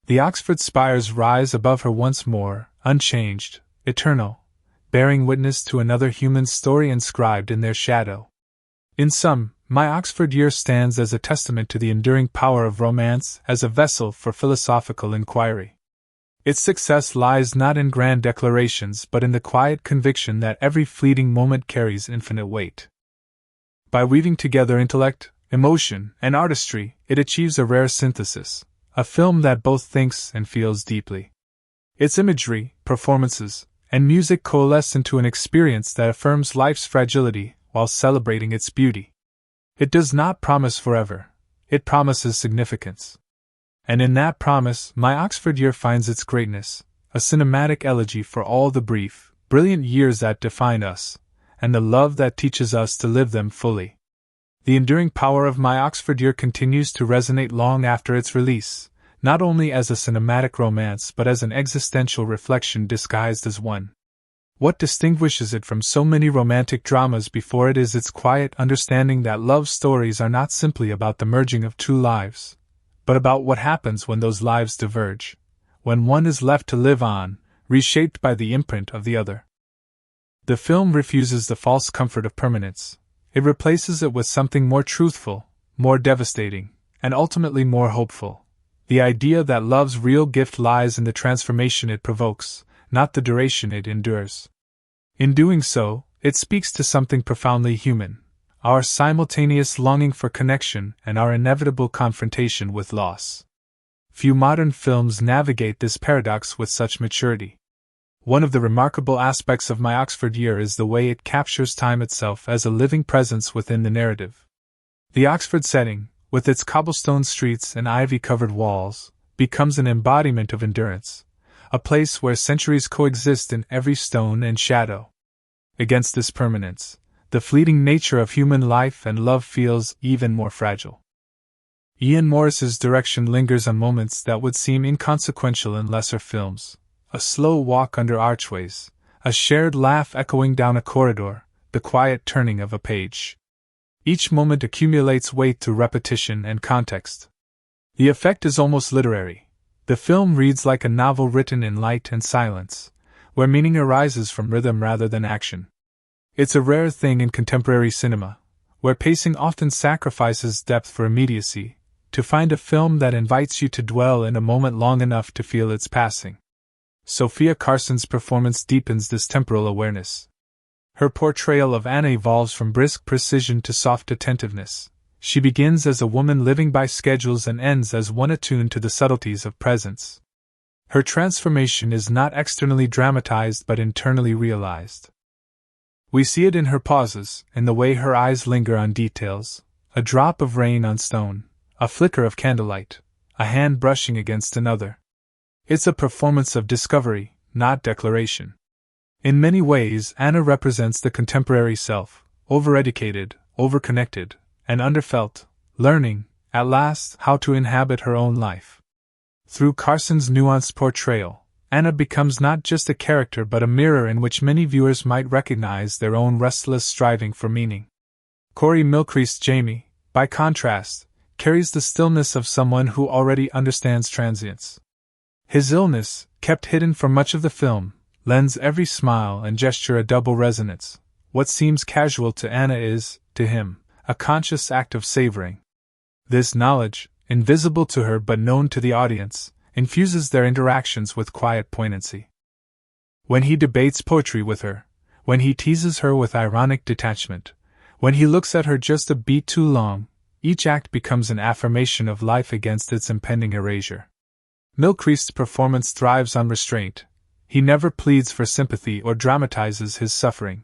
The Oxford spires rise above her once more, unchanged, eternal, bearing witness to another human story inscribed in their shadow. In sum, My Oxford Year stands as a testament to the enduring power of romance as a vessel for philosophical inquiry. Its success lies not in grand declarations but in the quiet conviction that every fleeting moment carries infinite weight. By weaving together intellect, emotion, and artistry, it achieves a rare synthesis, a film that both thinks and feels deeply. Its imagery, performances, and music coalesce into an experience that affirms life's fragility while celebrating its beauty. It does not promise forever, it promises significance. And in that promise, My Oxford Year finds its greatness, a cinematic elegy for all the brief, brilliant years that define us, and the love that teaches us to live them fully. The enduring power of My Oxford Year continues to resonate long after its release, not only as a cinematic romance but as an existential reflection disguised as one. What distinguishes it from so many romantic dramas before it is its quiet understanding that love stories are not simply about the merging of two lives, but about what happens when those lives diverge, when one is left to live on, reshaped by the imprint of the other. The film refuses the false comfort of permanence. It replaces it with something more truthful, more devastating, and ultimately more hopeful. The idea that love's real gift lies in the transformation it provokes, not the duration it endures. In doing so, it speaks to something profoundly human, our simultaneous longing for connection and our inevitable confrontation with loss. Few modern films navigate this paradox with such maturity. One of the remarkable aspects of My Oxford Year is the way it captures time itself as a living presence within the narrative. The Oxford setting, with its cobblestone streets and ivy-covered walls, becomes an embodiment of endurance, a place where centuries coexist in every stone and shadow. Against this permanence, the fleeting nature of human life and love feels even more fragile. Ian Morris's direction lingers on moments that would seem inconsequential in lesser films. A slow walk under archways, a shared laugh echoing down a corridor, the quiet turning of a page. Each moment accumulates weight through repetition and context. The effect is almost literary. The film reads like a novel written in light and silence, where meaning arises from rhythm rather than action. It's a rare thing in contemporary cinema, where pacing often sacrifices depth for immediacy, to find a film that invites you to dwell in a moment long enough to feel its passing. Sofia Carson's performance deepens this temporal awareness. Her portrayal of Anna evolves from brisk precision to soft attentiveness. She begins as a woman living by schedules and ends as one attuned to the subtleties of presence. Her transformation is not externally dramatized but internally realized. We see it in her pauses, in the way her eyes linger on details, a drop of rain on stone, a flicker of candlelight, a hand brushing against another. It's a performance of discovery, not declaration. In many ways, Anna represents the contemporary self, overeducated, overconnected, and underfelt, learning, at last, how to inhabit her own life. Through Carson's nuanced portrayal, Anna becomes not just a character but a mirror in which many viewers might recognize their own restless striving for meaning. Mylchreest's Jamie, by contrast, carries the stillness of someone who already understands transience. His illness, kept hidden for much of the film, lends every smile and gesture a double resonance. What seems casual to Anna is, to him, a conscious act of savoring. This knowledge, invisible to her but known to the audience, infuses their interactions with quiet poignancy. When he debates poetry with her, when he teases her with ironic detachment, when he looks at her just a beat too long, each act becomes an affirmation of life against its impending erasure. Mylchreest's performance thrives on restraint. He never pleads for sympathy or dramatizes his suffering.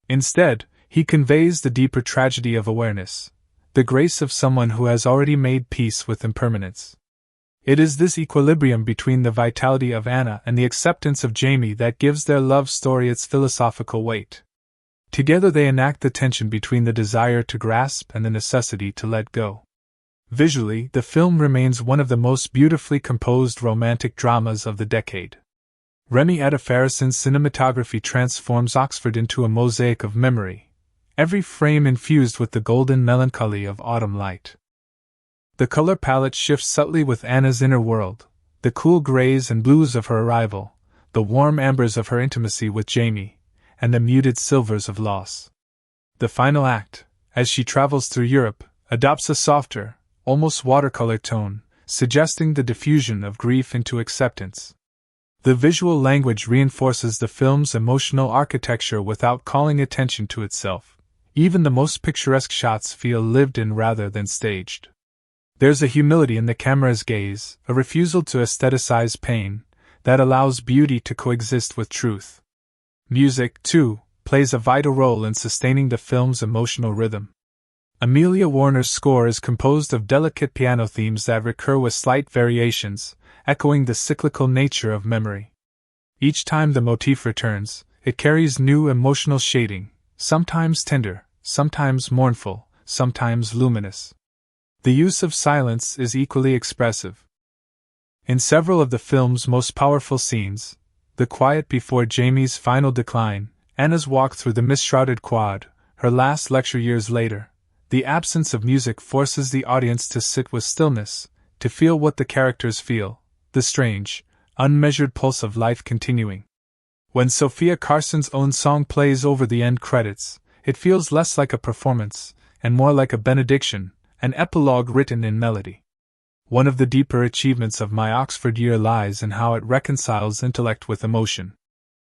Instead, he conveys the deeper tragedy of awareness, the grace of someone who has already made peace with impermanence. It is this equilibrium between the vitality of Anna and the acceptance of Jamie that gives their love story its philosophical weight. Together they enact the tension between the desire to grasp and the necessity to let go. Visually, the film remains one of the most beautifully composed romantic dramas of the decade. Remy Adefarasin's cinematography transforms Oxford into a mosaic of memory, every frame infused with the golden melancholy of autumn light. The color palette shifts subtly with Anna's inner world, the cool grays and blues of her arrival, the warm ambers of her intimacy with Jamie, and the muted silvers of loss. The final act, as she travels through Europe, adopts a softer, almost watercolor tone, suggesting the diffusion of grief into acceptance. The visual language reinforces the film's emotional architecture without calling attention to itself. Even the most picturesque shots feel lived in rather than staged. There's a humility in the camera's gaze, a refusal to aestheticize pain, that allows beauty to coexist with truth. Music, too, plays a vital role in sustaining the film's emotional rhythm. Amelia Warner's score is composed of delicate piano themes that recur with slight variations, echoing the cyclical nature of memory. Each time the motif returns, it carries new emotional shading, sometimes tender, sometimes mournful, sometimes luminous. The use of silence is equally expressive. In several of the film's most powerful scenes, the quiet before Jamie's final decline, Anna's walk through the mist-shrouded quad, her last lecture years later, the absence of music forces the audience to sit with stillness, to feel what the characters feel, the strange, unmeasured pulse of life continuing. When Sofia Carson's own song plays over the end credits, it feels less like a performance, and more like a benediction, an epilogue written in melody. One of the deeper achievements of My Oxford Year lies in how it reconciles intellect with emotion.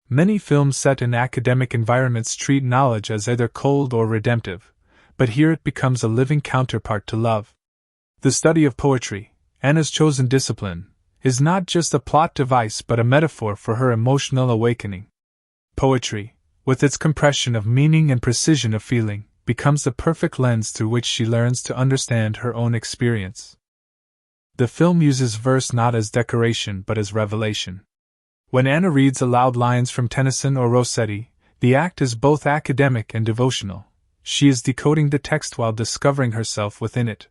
Many films set in academic environments treat knowledge as either cold or redemptive, but here it becomes a living counterpart to love. The study of poetry, Anna's chosen discipline, is not just a plot device but a metaphor for her emotional awakening. Poetry, with its compression of meaning and precision of feeling, becomes the perfect lens through which she learns to understand her own experience. The film uses verse not as decoration but as revelation. When Anna reads aloud lines from Tennyson or Rossetti, the act is both academic and devotional. She is decoding the text while discovering herself within it.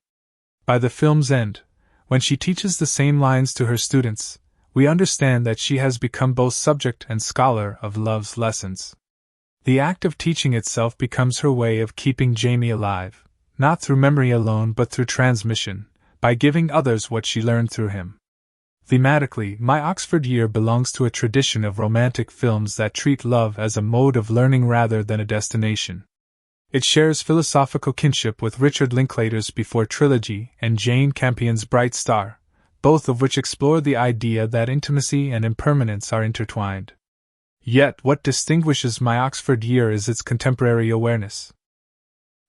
By the film's end, when she teaches the same lines to her students, we understand that she has become both subject and scholar of love's lessons. The act of teaching itself becomes her way of keeping Jamie alive, not through memory alone but through transmission, by giving others what she learned through him. Thematically, My Oxford Year belongs to a tradition of romantic films that treat love as a mode of learning rather than a destination. It shares philosophical kinship with Richard Linklater's Before trilogy and Jane Campion's Bright Star, both of which explore the idea that intimacy and impermanence are intertwined. Yet, what distinguishes My Oxford Year is its contemporary awareness.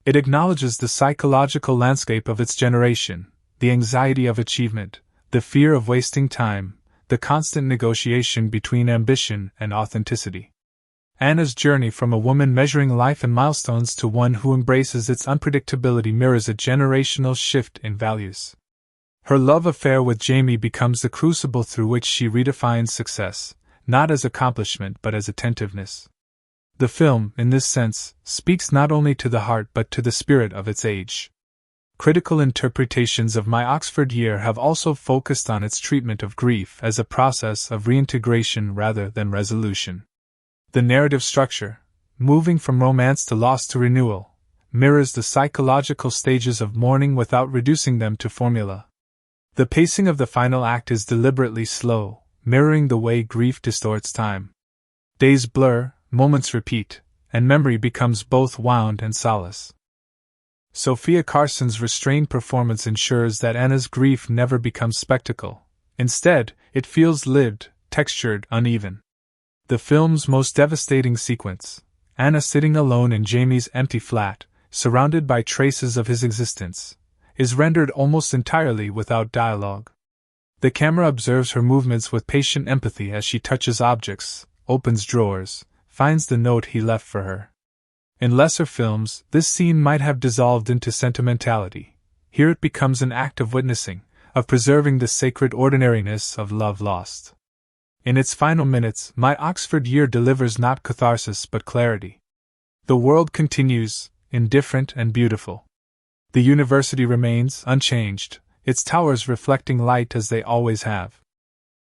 It acknowledges the psychological landscape of its generation, the anxiety of achievement, the fear of wasting time, the constant negotiation between ambition and authenticity. Anna's journey from a woman measuring life in milestones to one who embraces its unpredictability mirrors a generational shift in values. Her love affair with Jamie becomes the crucible through which she redefines success, not as accomplishment but as attentiveness. The film, in this sense, speaks not only to the heart but to the spirit of its age. Critical interpretations of My Oxford Year have also focused on its treatment of grief as a process of reintegration rather than resolution. The narrative structure, moving from romance to loss to renewal, mirrors the psychological stages of mourning without reducing them to formula. The pacing of the final act is deliberately slow, mirroring the way grief distorts time. Days blur, moments repeat, and memory becomes both wound and solace. Sofia Carson's restrained performance ensures that Anna's grief never becomes spectacle. Instead, it feels lived, textured, uneven. The film's most devastating sequence, Anna sitting alone in Jamie's empty flat, surrounded by traces of his existence, is rendered almost entirely without dialogue. The camera observes her movements with patient empathy as she touches objects, opens drawers, finds the note he left for her. In lesser films, this scene might have dissolved into sentimentality. Here it becomes an act of witnessing, of preserving the sacred ordinariness of love lost. In its final minutes, My Oxford Year delivers not catharsis but clarity. The world continues, indifferent and beautiful. The university remains unchanged, its towers reflecting light as they always have.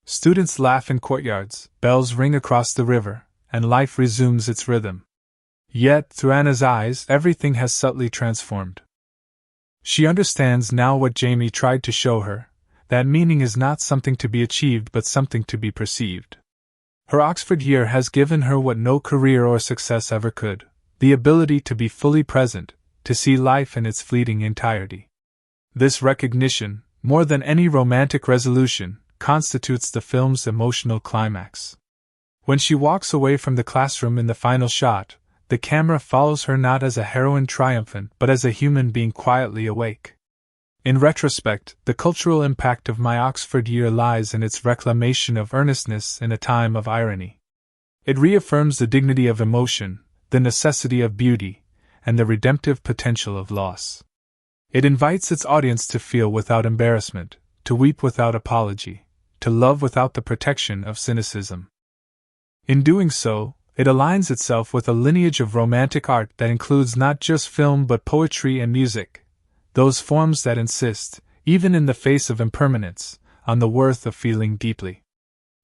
Students laugh in courtyards, bells ring across the river, and life resumes its rhythm. Yet, through Anna's eyes, everything has subtly transformed. She understands now what Jamie tried to show her, that meaning is not something to be achieved but something to be perceived. Her Oxford Year has given her what no career or success ever could, the ability to be fully present, to see life in its fleeting entirety. This recognition, more than any romantic resolution, constitutes the film's emotional climax. When she walks away from the classroom in the final shot, the camera follows her not as a heroine triumphant but as a human being quietly awake. In retrospect, the cultural impact of My Oxford Year lies in its reclamation of earnestness in a time of irony. It reaffirms the dignity of emotion, the necessity of beauty, and the redemptive potential of loss. It invites its audience to feel without embarrassment, to weep without apology, to love without the protection of cynicism. In doing so, it aligns itself with a lineage of romantic art that includes not just film but poetry and music, those forms that insist, even in the face of impermanence, on the worth of feeling deeply.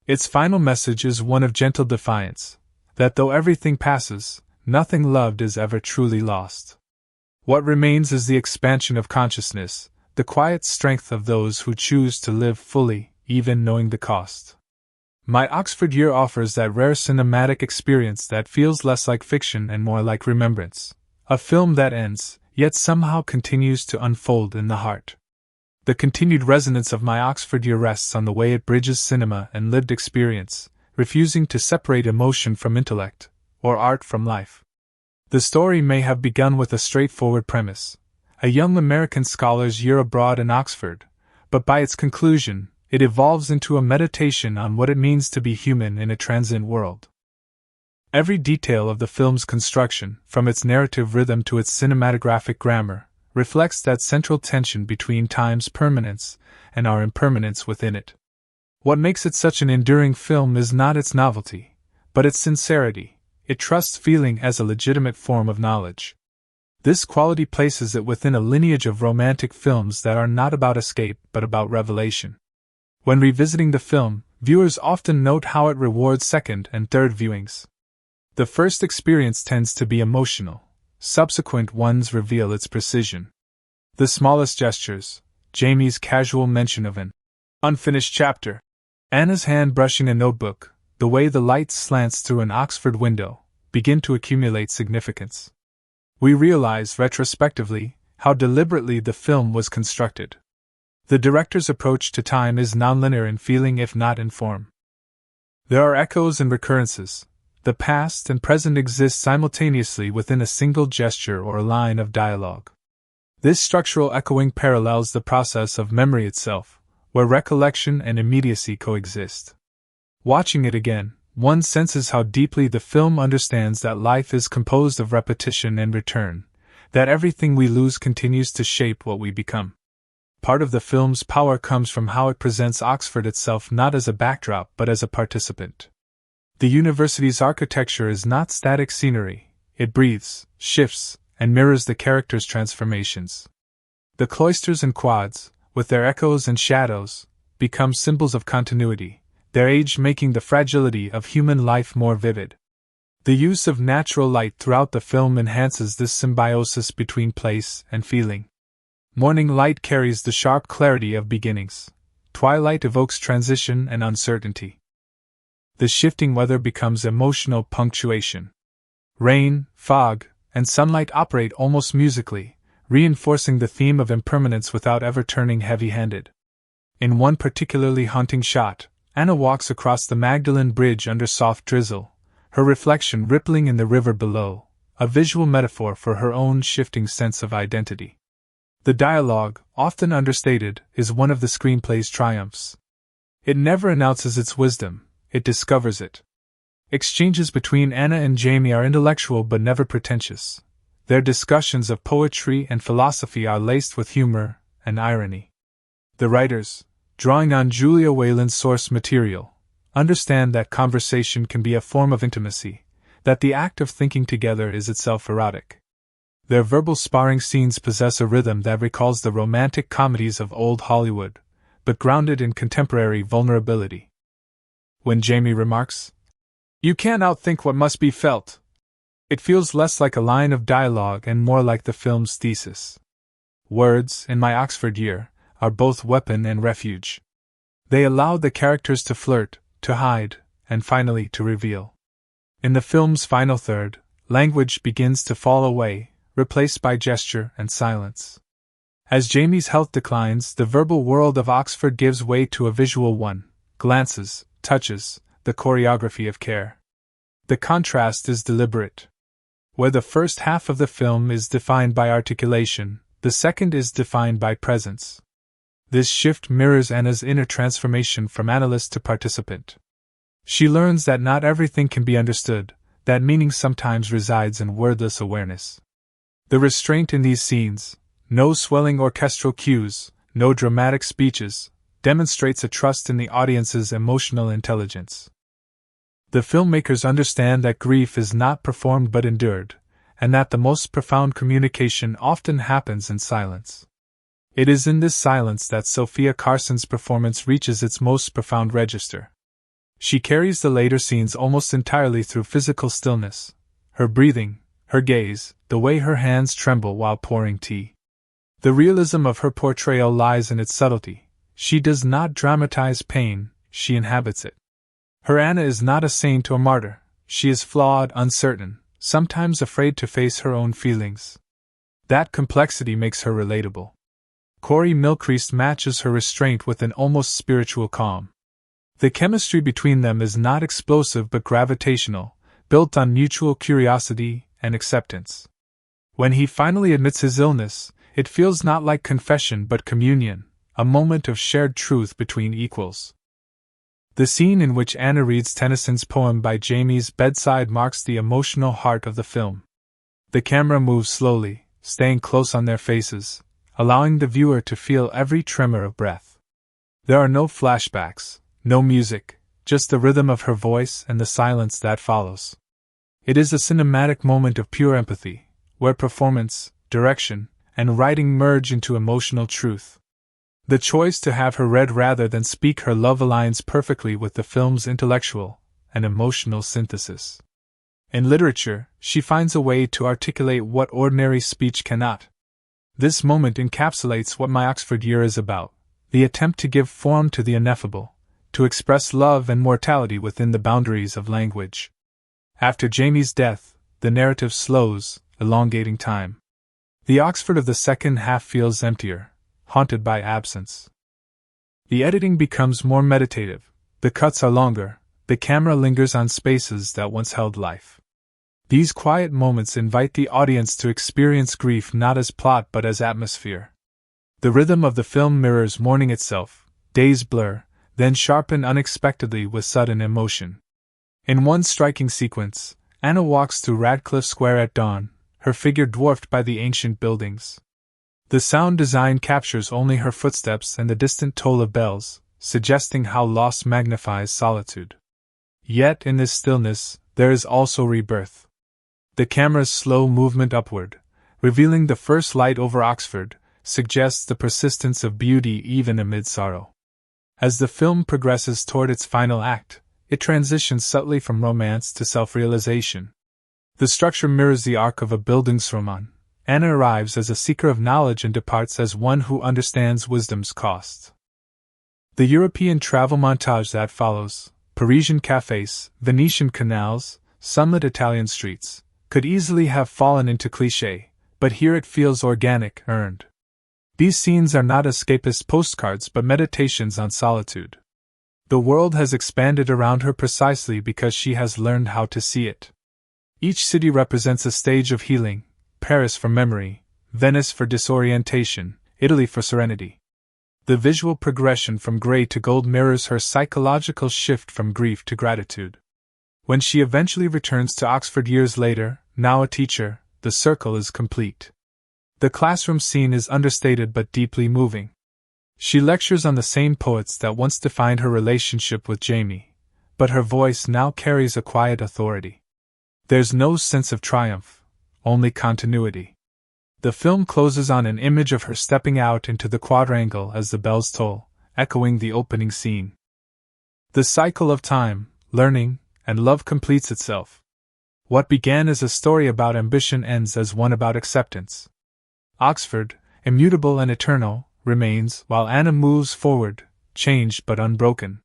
Its final message is one of gentle defiance, that though everything passes, nothing loved is ever truly lost. What remains is the expansion of consciousness, the quiet strength of those who choose to live fully, even knowing the cost. My Oxford Year offers that rare cinematic experience that feels less like fiction and more like remembrance, a film that ends, yet somehow continues to unfold in the heart. The continued resonance of My Oxford Year rests on the way it bridges cinema and lived experience, refusing to separate emotion from intellect, or art from life. The story may have begun with a straightforward premise, a young American scholar's year abroad in Oxford, but by its conclusion, it evolves into a meditation on what it means to be human in a transient world. Every detail of the film's construction, from its narrative rhythm to its cinematographic grammar, reflects that central tension between time's permanence and our impermanence within it. What makes it such an enduring film is not its novelty, but its sincerity. It trusts feeling as a legitimate form of knowledge. This quality places it within a lineage of romantic films that are not about escape but about revelation. When revisiting the film, viewers often note how it rewards second and third viewings. The first experience tends to be emotional, subsequent ones reveal its precision. The smallest gestures, Jamie's casual mention of an unfinished chapter, Anna's hand brushing a notebook, the way the light slants through an Oxford window, begin to accumulate significance. We realize, retrospectively, how deliberately the film was constructed. The director's approach to time is nonlinear in feeling if not in form. There are echoes and recurrences. The past and present exist simultaneously within a single gesture or a line of dialogue. This structural echoing parallels the process of memory itself, where recollection and immediacy coexist. Watching it again, one senses how deeply the film understands that life is composed of repetition and return, that everything we lose continues to shape what we become. Part of the film's power comes from how it presents Oxford itself not as a backdrop but as a participant. The university's architecture is not static scenery, it breathes, shifts, and mirrors the characters' transformations. The cloisters and quads, with their echoes and shadows, become symbols of continuity, their age making the fragility of human life more vivid. The use of natural light throughout the film enhances this symbiosis between place and feeling. Morning light carries the sharp clarity of beginnings. Twilight evokes transition and uncertainty. The shifting weather becomes emotional punctuation. Rain, fog, and sunlight operate almost musically, reinforcing the theme of impermanence without ever turning heavy-handed. In one particularly haunting shot, Anna walks across the Magdalen Bridge under soft drizzle, her reflection rippling in the river below, a visual metaphor for her own shifting sense of identity. The dialogue, often understated, is one of the screenplay's triumphs. It never announces its wisdom, it discovers it. Exchanges between Anna and Jamie are intellectual but never pretentious. Their discussions of poetry and philosophy are laced with humor and irony. The writers, drawing on Julia Whelan's source material, understand that conversation can be a form of intimacy, that the act of thinking together is itself erotic. Their verbal sparring scenes possess a rhythm that recalls the romantic comedies of old Hollywood, but grounded in contemporary vulnerability. When Jamie remarks, "You can't outthink what must be felt," it feels less like a line of dialogue and more like the film's thesis. Words, in my Oxford year, are both weapon and refuge. They allow the characters to flirt, to hide, and finally to reveal. In the film's final third, language begins to fall away, replaced by gesture and silence. As Jamie's health declines, the verbal world of Oxford gives way to a visual one: glances, touches, the choreography of care. The contrast is deliberate. Where the first half of the film is defined by articulation, the second is defined by presence. This shift mirrors Anna's inner transformation from analyst to participant. She learns that not everything can be understood, that meaning sometimes resides in wordless awareness. The restraint in these scenes, no swelling orchestral cues, no dramatic speeches, demonstrates a trust in the audience's emotional intelligence. The filmmakers understand that grief is not performed but endured, and that the most profound communication often happens in silence. It is in this silence that Sofia Carson's performance reaches its most profound register. She carries the later scenes almost entirely through physical stillness, her breathing, her gaze, the way her hands tremble while pouring tea. The realism of her portrayal lies in its subtlety. She does not dramatize pain, she inhabits it. Her Anna is not a saint or martyr, she is flawed, uncertain, sometimes afraid to face her own feelings. That complexity makes her relatable. Corey Mylchreest matches her restraint with an almost spiritual calm. The chemistry between them is not explosive but gravitational, built on mutual curiosity and acceptance. When he finally admits his illness, it feels not like confession but communion, a moment of shared truth between equals. The scene in which Anna reads Tennyson's poem by Jamie's bedside marks the emotional heart of the film. The camera moves slowly, staying close on their faces, allowing the viewer to feel every tremor of breath. There are no flashbacks, no music, just the rhythm of her voice and the silence that follows. It is a cinematic moment of pure empathy, where performance, direction, and writing merge into emotional truth. The choice to have her read rather than speak her love aligns perfectly with the film's intellectual and emotional synthesis. In literature, she finds a way to articulate what ordinary speech cannot. This moment encapsulates what my Oxford year is about, the attempt to give form to the ineffable, to express love and mortality within the boundaries of language. After Jamie's death, the narrative slows, elongating time. The Oxford of the second half feels emptier, haunted by absence. The editing becomes more meditative, the cuts are longer, the camera lingers on spaces that once held life. These quiet moments invite the audience to experience grief not as plot but as atmosphere. The rhythm of the film mirrors mourning itself, days blur, then sharpen unexpectedly with sudden emotion. In one striking sequence, Anna walks through Radcliffe Square at dawn, her figure dwarfed by the ancient buildings. The sound design captures only her footsteps and the distant toll of bells, suggesting how loss magnifies solitude. Yet in this stillness, there is also rebirth. The camera's slow movement upward, revealing the first light over Oxford, suggests the persistence of beauty even amid sorrow. As the film progresses toward its final act, it transitions subtly from romance to self-realization. The structure mirrors the arc of a Bildungsroman. Anna arrives as a seeker of knowledge and departs as one who understands wisdom's cost. The European travel montage that follows, Parisian cafes, Venetian canals, sunlit Italian streets, could easily have fallen into cliché, but here it feels organic, earned. These scenes are not escapist postcards but meditations on solitude. The world has expanded around her precisely because she has learned how to see it. Each city represents a stage of healing, Paris for memory, Venice for disorientation, Italy for serenity. The visual progression from gray to gold mirrors her psychological shift from grief to gratitude. When she eventually returns to Oxford years later, now a teacher, the circle is complete. The classroom scene is understated but deeply moving. She lectures on the same poets that once defined her relationship with Jamie, but her voice now carries a quiet authority. There's no sense of triumph, only continuity. The film closes on an image of her stepping out into the quadrangle as the bells toll, echoing the opening scene. The cycle of time, learning, and love completes itself. What began as a story about ambition ends as one about acceptance. Oxford, immutable and eternal, remains, while Anna moves forward, changed but unbroken.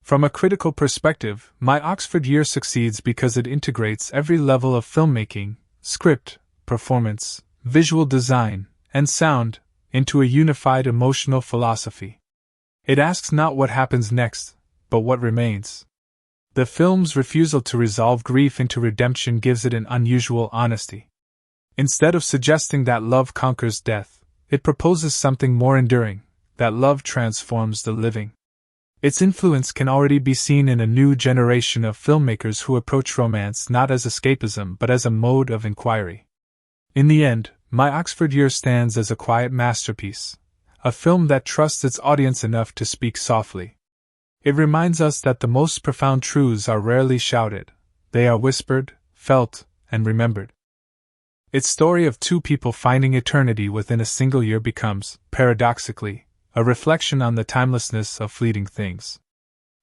From a critical perspective, My Oxford Year succeeds because it integrates every level of filmmaking, script, performance, visual design, and sound, into a unified emotional philosophy. It asks not what happens next, but what remains. The film's refusal to resolve grief into redemption gives it an unusual honesty. Instead of suggesting that love conquers death, it proposes something more enduring, that love transforms the living. Its influence can already be seen in a new generation of filmmakers who approach romance not as escapism but as a mode of inquiry. In the end, My Oxford Year stands as a quiet masterpiece, a film that trusts its audience enough to speak softly. It reminds us that the most profound truths are rarely shouted, they are whispered, felt, and remembered. Its story of two people finding eternity within a single year becomes, paradoxically, a reflection on the timelessness of fleeting things.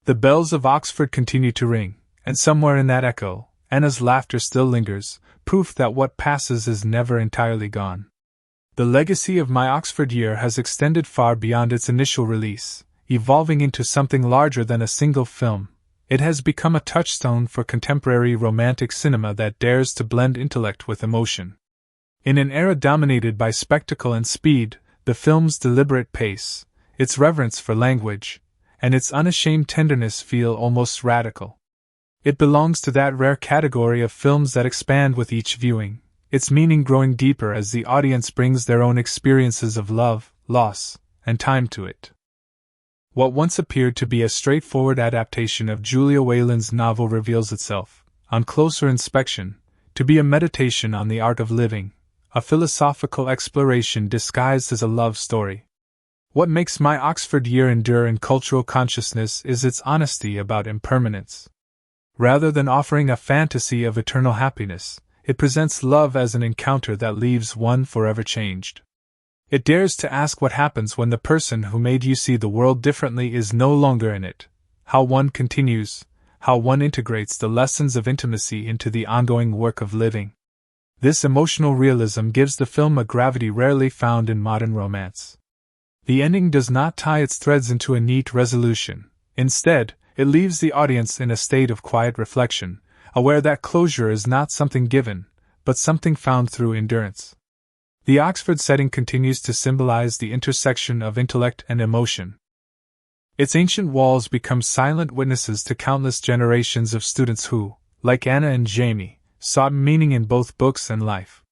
The bells of Oxford continue to ring, and somewhere in that echo, Anna's laughter still lingers, proof that what passes is never entirely gone. The legacy of My Oxford Year has extended far beyond its initial release, evolving into something larger than a single film. It has become a touchstone for contemporary romantic cinema that dares to blend intellect with emotion. In an era dominated by spectacle and speed, the film's deliberate pace, its reverence for language, and its unashamed tenderness feel almost radical. It belongs to that rare category of films that expand with each viewing, its meaning growing deeper as the audience brings their own experiences of love, loss, and time to it. What once appeared to be a straightforward adaptation of Julia Whelan's novel reveals itself, on closer inspection, to be a meditation on the art of living, a philosophical exploration disguised as a love story. What makes My Oxford Year endure in cultural consciousness is its honesty about impermanence. Rather than offering a fantasy of eternal happiness, it presents love as an encounter that leaves one forever changed. It dares to ask what happens when the person who made you see the world differently is no longer in it, how one continues, how one integrates the lessons of intimacy into the ongoing work of living. This emotional realism gives the film a gravity rarely found in modern romance. The ending does not tie its threads into a neat resolution. Instead, it leaves the audience in a state of quiet reflection, aware that closure is not something given, but something found through endurance. The Oxford setting continues to symbolize the intersection of intellect and emotion. Its ancient walls become silent witnesses to countless generations of students who, like Anna and Jamie, sought meaning in both books and life.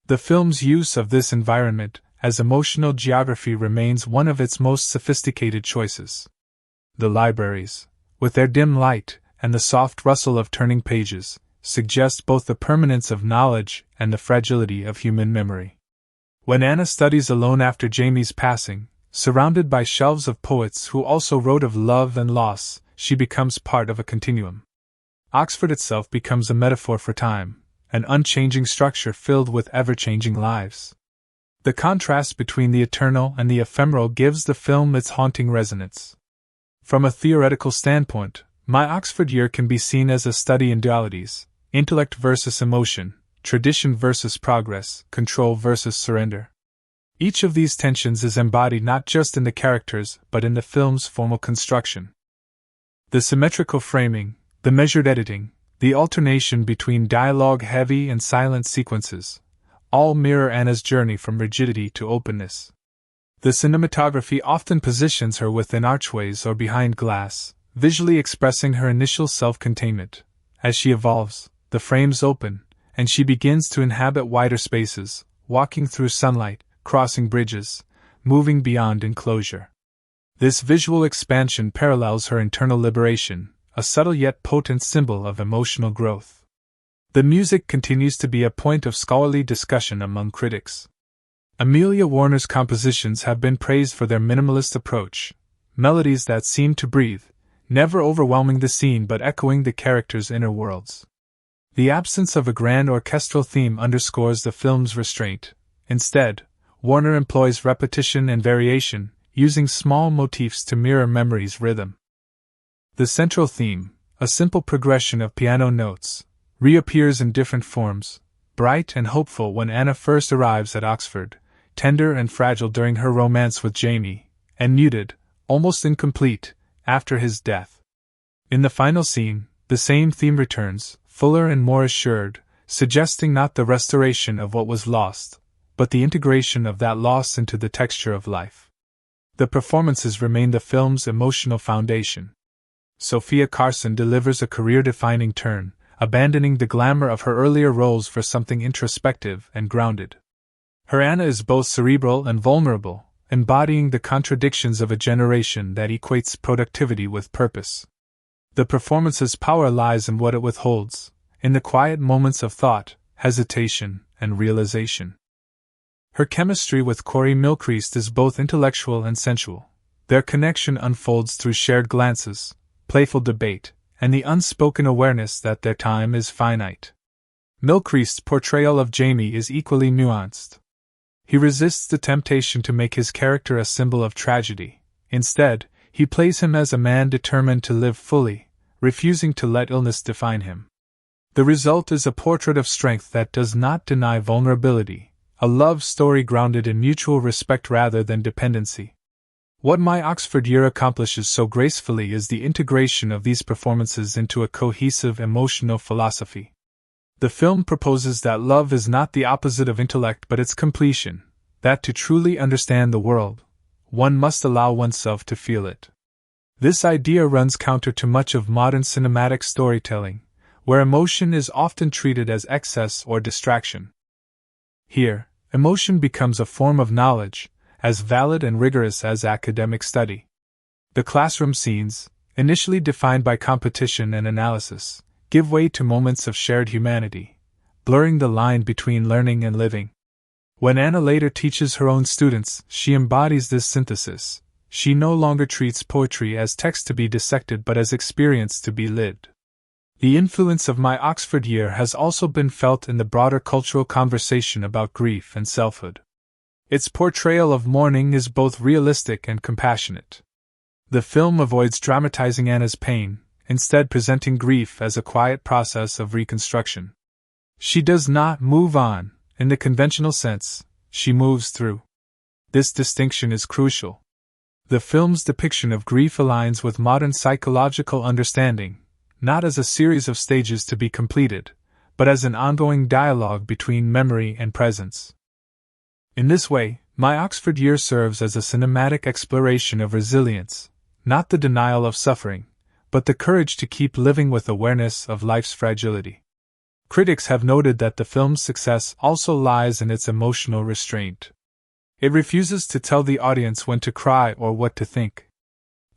The film's use of this environment as emotional geography remains one of its most sophisticated choices. The libraries, with their dim light and the soft rustle of turning pages, suggest both the permanence of knowledge and the fragility of human memory. When Anna studies alone after Jamie's passing, surrounded by shelves of poets who also wrote of love and loss, she becomes part of a continuum. Oxford itself becomes a metaphor for time, an unchanging structure filled with ever-changing lives. The contrast between the eternal and the ephemeral gives the film its haunting resonance. From a theoretical standpoint, My Oxford Year can be seen as a study in dualities: intellect versus emotion, tradition versus progress, control versus surrender. Each of these tensions is embodied not just in the characters but in the film's formal construction. The symmetrical framing, the measured editing, the alternation between dialogue-heavy and silent sequences, all mirror Anna's journey from rigidity to openness. The cinematography often positions her within archways or behind glass, visually expressing her initial self-containment. As she evolves, the frames open, and she begins to inhabit wider spaces, walking through sunlight, crossing bridges, moving beyond enclosure. This visual expansion parallels her internal liberation, a subtle yet potent symbol of emotional growth. The music continues to be a point of scholarly discussion among critics. Amelia Warner's compositions have been praised for their minimalist approach, melodies that seem to breathe, never overwhelming the scene but echoing the characters' inner worlds. The absence of a grand orchestral theme underscores the film's restraint. Instead, Warner employs repetition and variation, using small motifs to mirror memory's rhythm. The central theme, a simple progression of piano notes, reappears in different forms, bright and hopeful when Anna first arrives at Oxford, tender and fragile during her romance with Jamie, and muted, almost incomplete, after his death. In the final scene, the same theme returns, fuller and more assured, suggesting not the restoration of what was lost, but the integration of that loss into the texture of life. The performances remain the film's emotional foundation. Sofia Carson delivers a career-defining turn, abandoning the glamour of her earlier roles for something introspective and grounded. Her Anna is both cerebral and vulnerable, embodying the contradictions of a generation that equates productivity with purpose. The performance's power lies in what it withholds, in the quiet moments of thought, hesitation, and realization. Her chemistry with Mylchreest is both intellectual and sensual. Their connection unfolds through shared glances, playful debate, and the unspoken awareness that their time is finite. Mylchreest's portrayal of Jamie is equally nuanced. He resists the temptation to make his character a symbol of tragedy. Instead, he plays him as a man determined to live fully, refusing to let illness define him. The result is a portrait of strength that does not deny vulnerability, a love story grounded in mutual respect rather than dependency. What My Oxford Year accomplishes so gracefully is the integration of these performances into a cohesive emotional philosophy. The film proposes that love is not the opposite of intellect but its completion, that to truly understand the world, one must allow oneself to feel it. This idea runs counter to much of modern cinematic storytelling, where emotion is often treated as excess or distraction. Here, emotion becomes a form of knowledge, as valid and rigorous as academic study. The classroom scenes, initially defined by competition and analysis, give way to moments of shared humanity, blurring the line between learning and living. When Anna later teaches her own students, she embodies this synthesis. She no longer treats poetry as text to be dissected but as experience to be lived. The influence of My Oxford Year has also been felt in the broader cultural conversation about grief and selfhood. Its portrayal of mourning is both realistic and compassionate. The film avoids dramatizing Anna's pain, instead presenting grief as a quiet process of reconstruction. She does not move on, in the conventional sense, she moves through. This distinction is crucial. The film's depiction of grief aligns with modern psychological understanding, not as a series of stages to be completed, but as an ongoing dialogue between memory and presence. In this way, My Oxford Year serves as a cinematic exploration of resilience, not the denial of suffering, but the courage to keep living with awareness of life's fragility. Critics have noted that the film's success also lies in its emotional restraint. It refuses to tell the audience when to cry or what to think.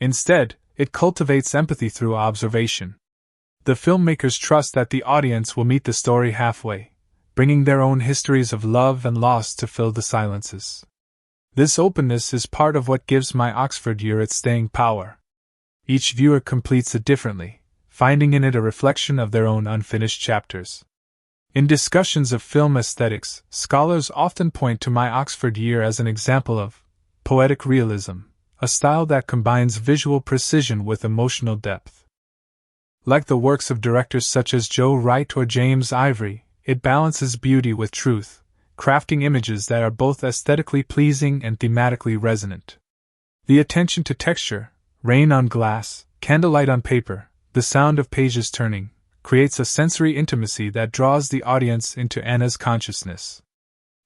Instead, it cultivates empathy through observation. The filmmakers trust that the audience will meet the story halfway, bringing their own histories of love and loss to fill the silences. This openness is part of what gives My Oxford Year its staying power. Each viewer completes it differently, finding in it a reflection of their own unfinished chapters. In discussions of film aesthetics, scholars often point to My Oxford Year as an example of poetic realism, a style that combines visual precision with emotional depth. Like the works of directors such as Joe Wright or James Ivory, it balances beauty with truth, crafting images that are both aesthetically pleasing and thematically resonant. The attention to texture, rain on glass, candlelight on paper, the sound of pages turning, creates a sensory intimacy that draws the audience into Anna's consciousness.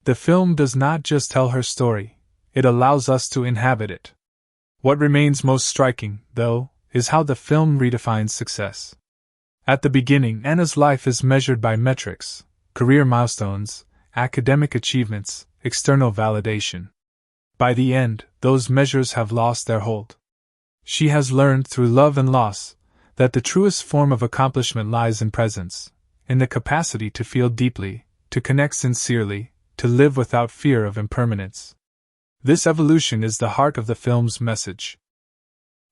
The film does not just tell her story, it allows us to inhabit it. What remains most striking, though, is how the film redefines success. At the beginning, Anna's life is measured by metrics, career milestones, academic achievements, external validation. By the end, those measures have lost their hold. She has learned through love and loss that the truest form of accomplishment lies in presence, in the capacity to feel deeply, to connect sincerely, to live without fear of impermanence. This evolution is the heart of the film's message.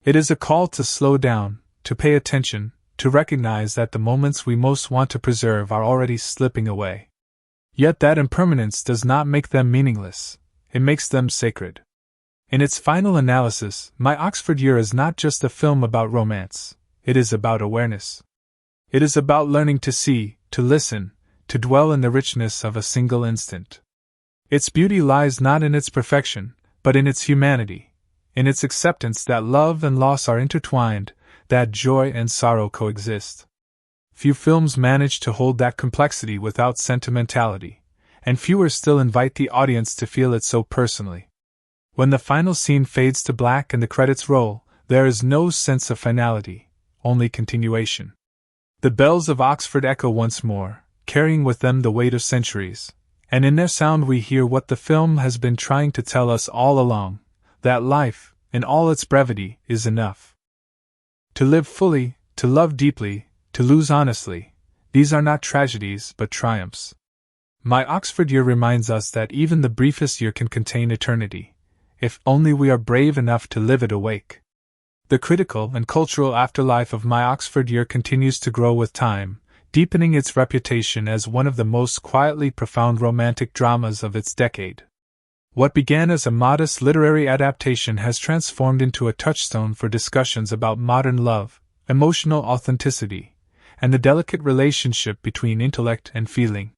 It is a call to slow down, to pay attention, to recognize that the moments we most want to preserve are already slipping away. Yet that impermanence does not make them meaningless, it makes them sacred. In its final analysis, My Oxford Year is not just a film about romance, it is about awareness. It is about learning to see, to listen, to dwell in the richness of a single instant. Its beauty lies not in its perfection, but in its humanity, in its acceptance that love and loss are intertwined, that joy and sorrow coexist. Few films manage to hold that complexity without sentimentality, and fewer still invite the audience to feel it so personally. When the final scene fades to black and the credits roll, there is no sense of finality, only continuation. The bells of Oxford echo once more, carrying with them the weight of centuries, and in their sound we hear what the film has been trying to tell us all along, that life, in all its brevity, is enough. To live fully, to love deeply, to lose honestly, these are not tragedies but triumphs. My Oxford Year reminds us that even the briefest year can contain eternity, if only we are brave enough to live it awake. The critical and cultural afterlife of My Oxford Year continues to grow with time, deepening its reputation as one of the most quietly profound romantic dramas of its decade. What began as a modest literary adaptation has transformed into a touchstone for discussions about modern love, emotional authenticity, and the delicate relationship between intellect and feeling.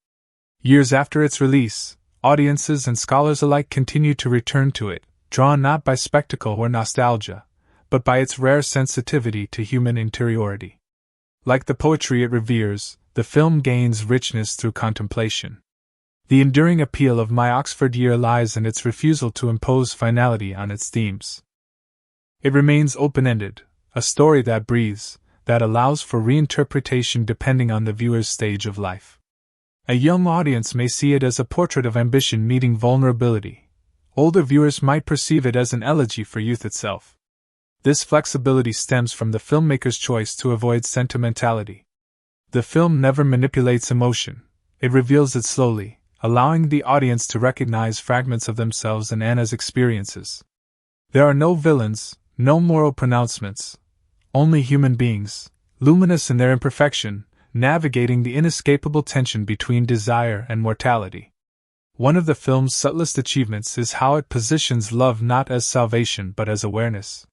Years after its release, audiences and scholars alike continue to return to it, drawn not by spectacle or nostalgia, but by its rare sensitivity to human interiority. Like the poetry it reveres, the film gains richness through contemplation. The enduring appeal of My Oxford Year lies in its refusal to impose finality on its themes. It remains open-ended, a story that breathes, that allows for reinterpretation depending on the viewer's stage of life. A young audience may see it as a portrait of ambition meeting vulnerability. Older viewers might perceive it as an elegy for youth itself. This flexibility stems from the filmmaker's choice to avoid sentimentality. The film never manipulates emotion, it reveals it slowly, allowing the audience to recognize fragments of themselves in Anna's experiences. There are no villains, no moral pronouncements, only human beings, luminous in their imperfection, navigating the inescapable tension between desire and mortality. One of the film's subtlest achievements is how it positions love not as salvation but as awareness.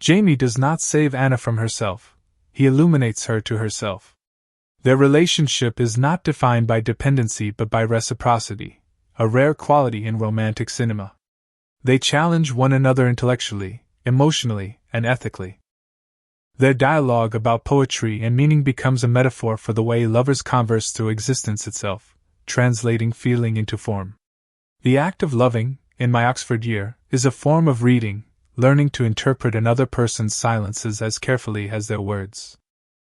Jamie does not save Anna from herself, he illuminates her to herself. Their relationship is not defined by dependency but by reciprocity, a rare quality in romantic cinema. They challenge one another intellectually, emotionally, and ethically. Their dialogue about poetry and meaning becomes a metaphor for the way lovers converse through existence itself, translating feeling into form. The act of loving, in my Oxford year, is a form of reading, learning to interpret another person's silences as carefully as their words.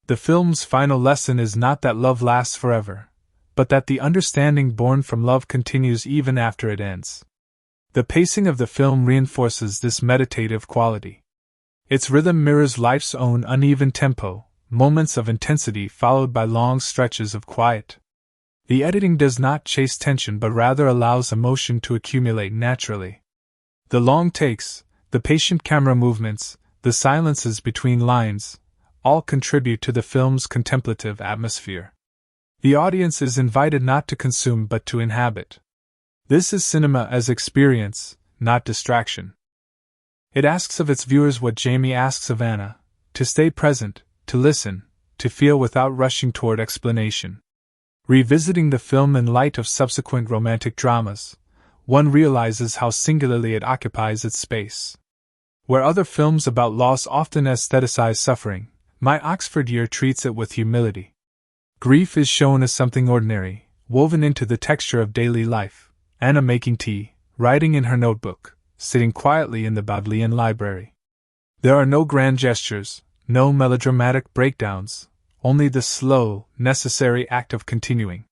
The film's final lesson is not that love lasts forever, but that the understanding born from love continues even after it ends. The pacing of the film reinforces this meditative quality. Its rhythm mirrors life's own uneven tempo, moments of intensity followed by long stretches of quiet. The editing does not chase tension but rather allows emotion to accumulate naturally. The long takes, the patient camera movements, the silences between lines, all contribute to the film's contemplative atmosphere. The audience is invited not to consume but to inhabit. This is cinema as experience, not distraction. It asks of its viewers what Jamie asks of Anna: to stay present, to listen, to feel without rushing toward explanation. Revisiting the film in light of subsequent romantic dramas, one realizes how singularly it occupies its space. Where other films about loss often aestheticize suffering, my Oxford year treats it with humility. Grief is shown as something ordinary, woven into the texture of daily life. Anna making tea, writing in her notebook, sitting quietly in the Bodleian library. There are no grand gestures, no melodramatic breakdowns, only the slow, necessary act of continuing.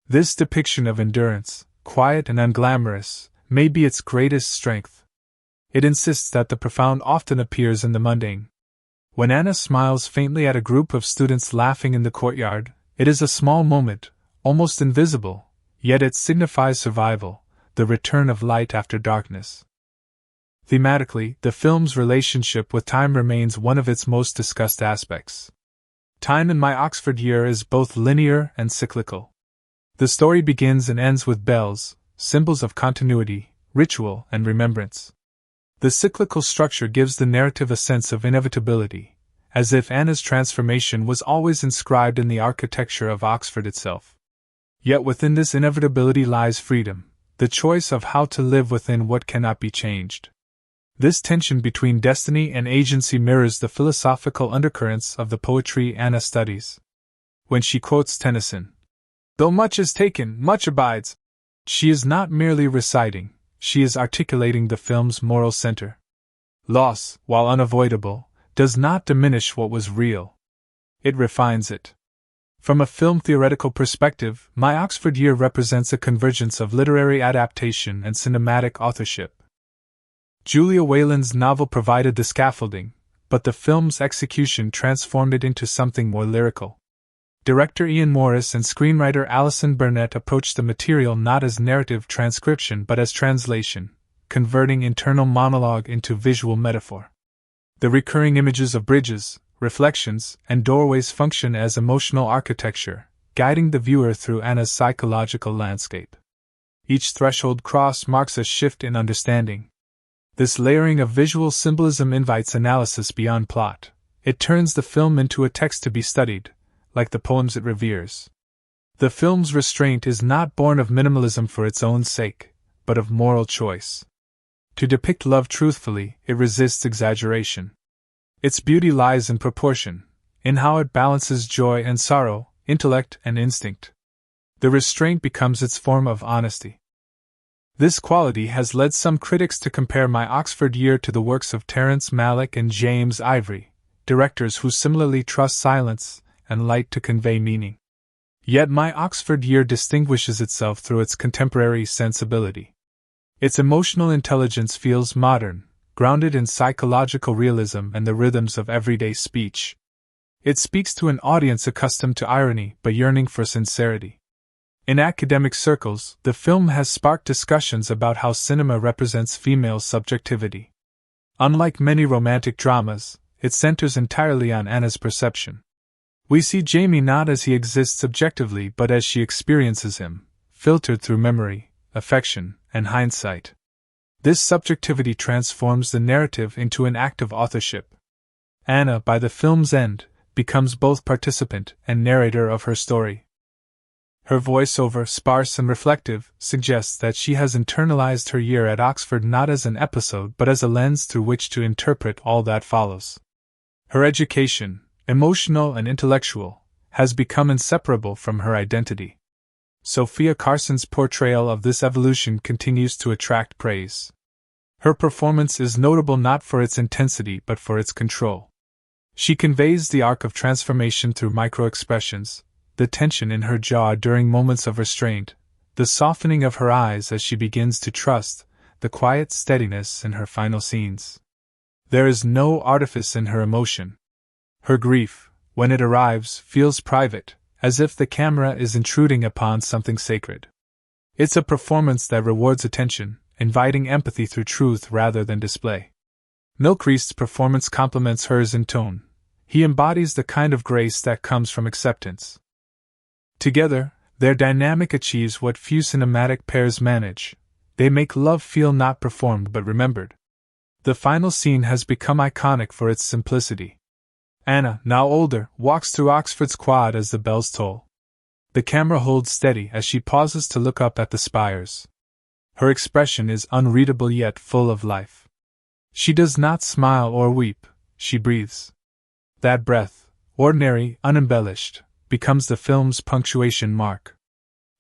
This depiction of endurance, quiet and unglamorous, may be its greatest strength. It insists that the profound often appears in the mundane. When Anna smiles faintly at a group of students laughing in the courtyard, it is a small moment, almost invisible, yet it signifies survival, the return of light after darkness. Thematically, the film's relationship with time remains one of its most discussed aspects. Time in my Oxford year is both linear and cyclical. The story begins and ends with bells, symbols of continuity, ritual, and remembrance. The cyclical structure gives the narrative a sense of inevitability, as if Anna's transformation was always inscribed in the architecture of Oxford itself. Yet within this inevitability lies freedom, the choice of how to live within what cannot be changed. This tension between destiny and agency mirrors the philosophical undercurrents of the poetry Anna studies. When she quotes Tennyson, "Though much is taken, much abides," she is not merely reciting, she is articulating the film's moral center. Loss, while unavoidable, does not diminish what was real. It refines it. From a film theoretical perspective, my Oxford year represents a convergence of literary adaptation and cinematic authorship. Julia Whelan's novel provided the scaffolding, but the film's execution transformed it into something more lyrical. Director Ian Morris and screenwriter Alison Burnett approached the material not as narrative transcription but as translation, converting internal monologue into visual metaphor. The recurring images of bridges, reflections, and doorways function as emotional architecture, guiding the viewer through Anna's psychological landscape. Each threshold cross marks a shift in understanding. This layering of visual symbolism invites analysis beyond plot. It turns the film into a text to be studied, like the poems it reveres. The film's restraint is not born of minimalism for its own sake, but of moral choice. To depict love truthfully, it resists exaggeration. Its beauty lies in proportion, in how it balances joy and sorrow, intellect and instinct. The restraint becomes its form of honesty. This quality has led some critics to compare my Oxford year to the works of Terence Malick and James Ivory, directors who similarly trust silence and light to convey meaning. Yet my Oxford year distinguishes itself through its contemporary sensibility. Its emotional intelligence feels modern, grounded in psychological realism and the rhythms of everyday speech. It speaks to an audience accustomed to irony but yearning for sincerity. In academic circles, the film has sparked discussions about how cinema represents female subjectivity. Unlike many romantic dramas, it centers entirely on Anna's perception. We see Jamie not as he exists subjectively but as she experiences him, filtered through memory, affection, and hindsight. This subjectivity transforms the narrative into an act of authorship. Anna, by the film's end, becomes both participant and narrator of her story. Her voiceover, sparse and reflective, suggests that she has internalized her year at Oxford not as an episode but as a lens through which to interpret all that follows. Her education, emotional and intellectual, has become inseparable from her identity. Sofia Carson's portrayal of this evolution continues to attract praise. Her performance is notable not for its intensity but for its control. She conveys the arc of transformation through micro-expressions, the tension in her jaw during moments of restraint, the softening of her eyes as she begins to trust, the quiet steadiness in her final scenes. There is no artifice in her emotion. Her grief, when it arrives, feels private, as if the camera is intruding upon something sacred. It's a performance that rewards attention, inviting empathy through truth rather than display. Mylchreest's performance complements hers in tone. He embodies the kind of grace that comes from acceptance. Together, their dynamic achieves what few cinematic pairs manage. They make love feel not performed but remembered. The final scene has become iconic for its simplicity. Anna, now older, walks through Oxford's quad as the bells toll. The camera holds steady as she pauses to look up at the spires. Her expression is unreadable yet full of life. She does not smile or weep, she breathes. That breath, ordinary, unembellished, becomes the film's punctuation mark.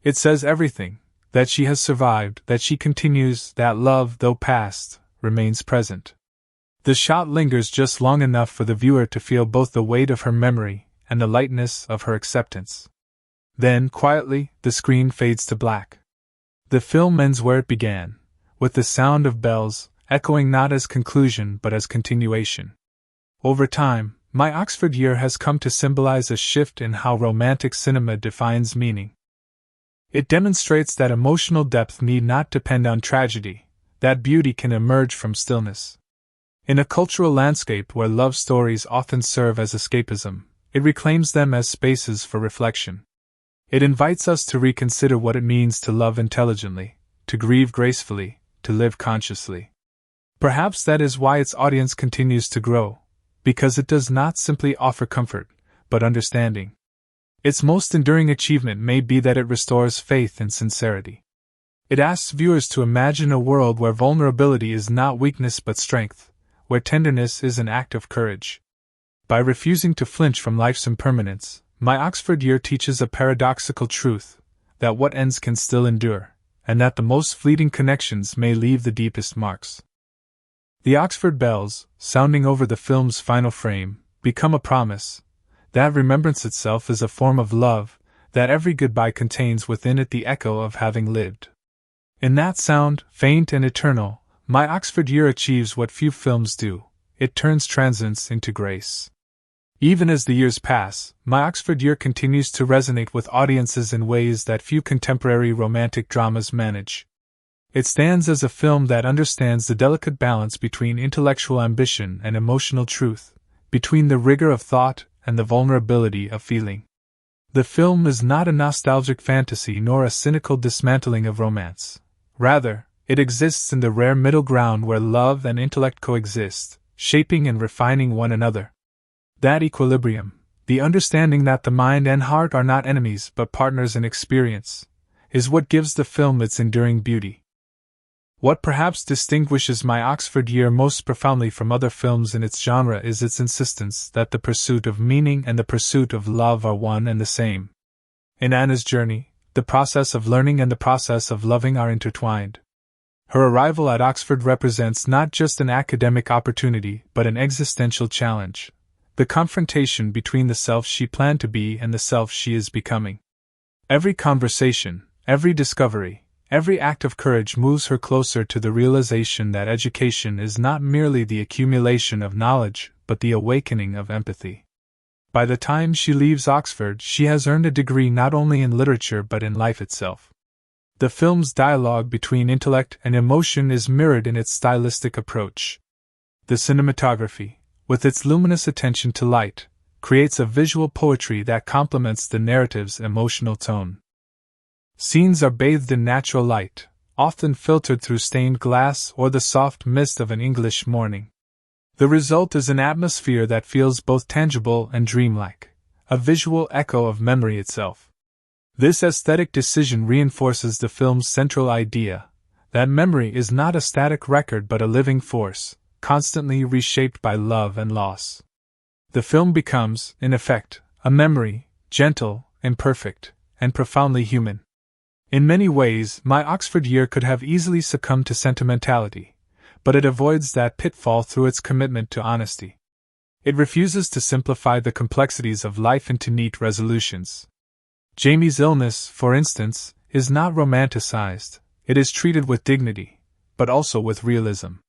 It says everything, that she has survived, that she continues, that love, though past, remains present. The shot lingers just long enough for the viewer to feel both the weight of her memory and the lightness of her acceptance. Then, quietly, the screen fades to black. The film ends where it began, with the sound of bells, echoing not as conclusion but as continuation. Over time, my Oxford year has come to symbolize a shift in how romantic cinema defines meaning. It demonstrates that emotional depth need not depend on tragedy, that beauty can emerge from stillness. In a cultural landscape where love stories often serve as escapism, it reclaims them as spaces for reflection. It invites us to reconsider what it means to love intelligently, to grieve gracefully, to live consciously. Perhaps that is why its audience continues to grow, because it does not simply offer comfort, but understanding. Its most enduring achievement may be that it restores faith and sincerity. It asks viewers to imagine a world where vulnerability is not weakness but strength, where tenderness is an act of courage. By refusing to flinch from life's impermanence, my Oxford year teaches a paradoxical truth, that what ends can still endure, and that the most fleeting connections may leave the deepest marks. The Oxford bells, sounding over the film's final frame, become a promise, that remembrance itself is a form of love, that every goodbye contains within it the echo of having lived. In that sound, faint and eternal, my Oxford year achieves what few films do, it turns transience into grace. Even as the years pass, my Oxford year continues to resonate with audiences in ways that few contemporary romantic dramas manage. It stands as a film that understands the delicate balance between intellectual ambition and emotional truth, between the rigor of thought and the vulnerability of feeling. The film is not a nostalgic fantasy nor a cynical dismantling of romance. Rather, it exists in the rare middle ground where love and intellect coexist, shaping and refining one another. That equilibrium, the understanding that the mind and heart are not enemies but partners in experience, is what gives the film its enduring beauty. What perhaps distinguishes my Oxford year most profoundly from other films in its genre is its insistence that the pursuit of meaning and the pursuit of love are one and the same. In Anna's journey, the process of learning and the process of loving are intertwined. Her arrival at Oxford represents not just an academic opportunity but an existential challenge, the confrontation between the self she planned to be and the self she is becoming. Every conversation, every discovery, every act of courage moves her closer to the realization that education is not merely the accumulation of knowledge, but the awakening of empathy. By the time she leaves Oxford, she has earned a degree not only in literature but in life itself. The film's dialogue between intellect and emotion is mirrored in its stylistic approach. The cinematography, with its luminous attention to light, creates a visual poetry that complements the narrative's emotional tone. Scenes are bathed in natural light, often filtered through stained glass or the soft mist of an English morning. The result is an atmosphere that feels both tangible and dreamlike, a visual echo of memory itself. This aesthetic decision reinforces the film's central idea that memory is not a static record but a living force, constantly reshaped by love and loss. The film becomes, in effect, a memory, gentle, imperfect, and profoundly human. In many ways, My Oxford Year could have easily succumbed to sentimentality, but it avoids that pitfall through its commitment to honesty. It refuses to simplify the complexities of life into neat resolutions. Jamie's illness, for instance, is not romanticized. It is treated with dignity, but also with realism.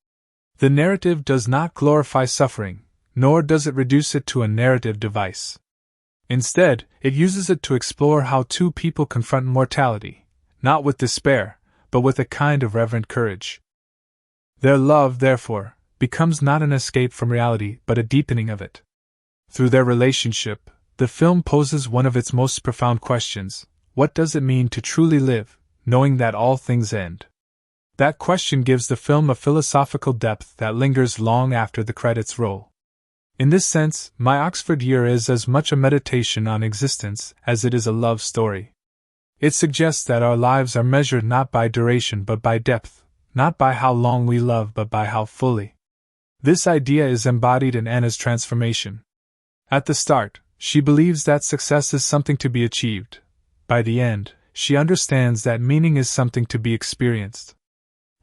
The narrative does not glorify suffering, nor does it reduce it to a narrative device. Instead, it uses it to explore how two people confront mortality, not with despair, but with a kind of reverent courage. Their love, therefore, becomes not an escape from reality but a deepening of it. Through their relationship, the film poses one of its most profound questions: what does it mean to truly live, knowing that all things end? That question gives the film a philosophical depth that lingers long after the credits roll. In this sense, My Oxford Year is as much a meditation on existence as it is a love story. It suggests that our lives are measured not by duration but by depth, not by how long we love but by how fully. This idea is embodied in Anna's transformation. At the start, she believes that success is something to be achieved. By the end, she understands that meaning is something to be experienced.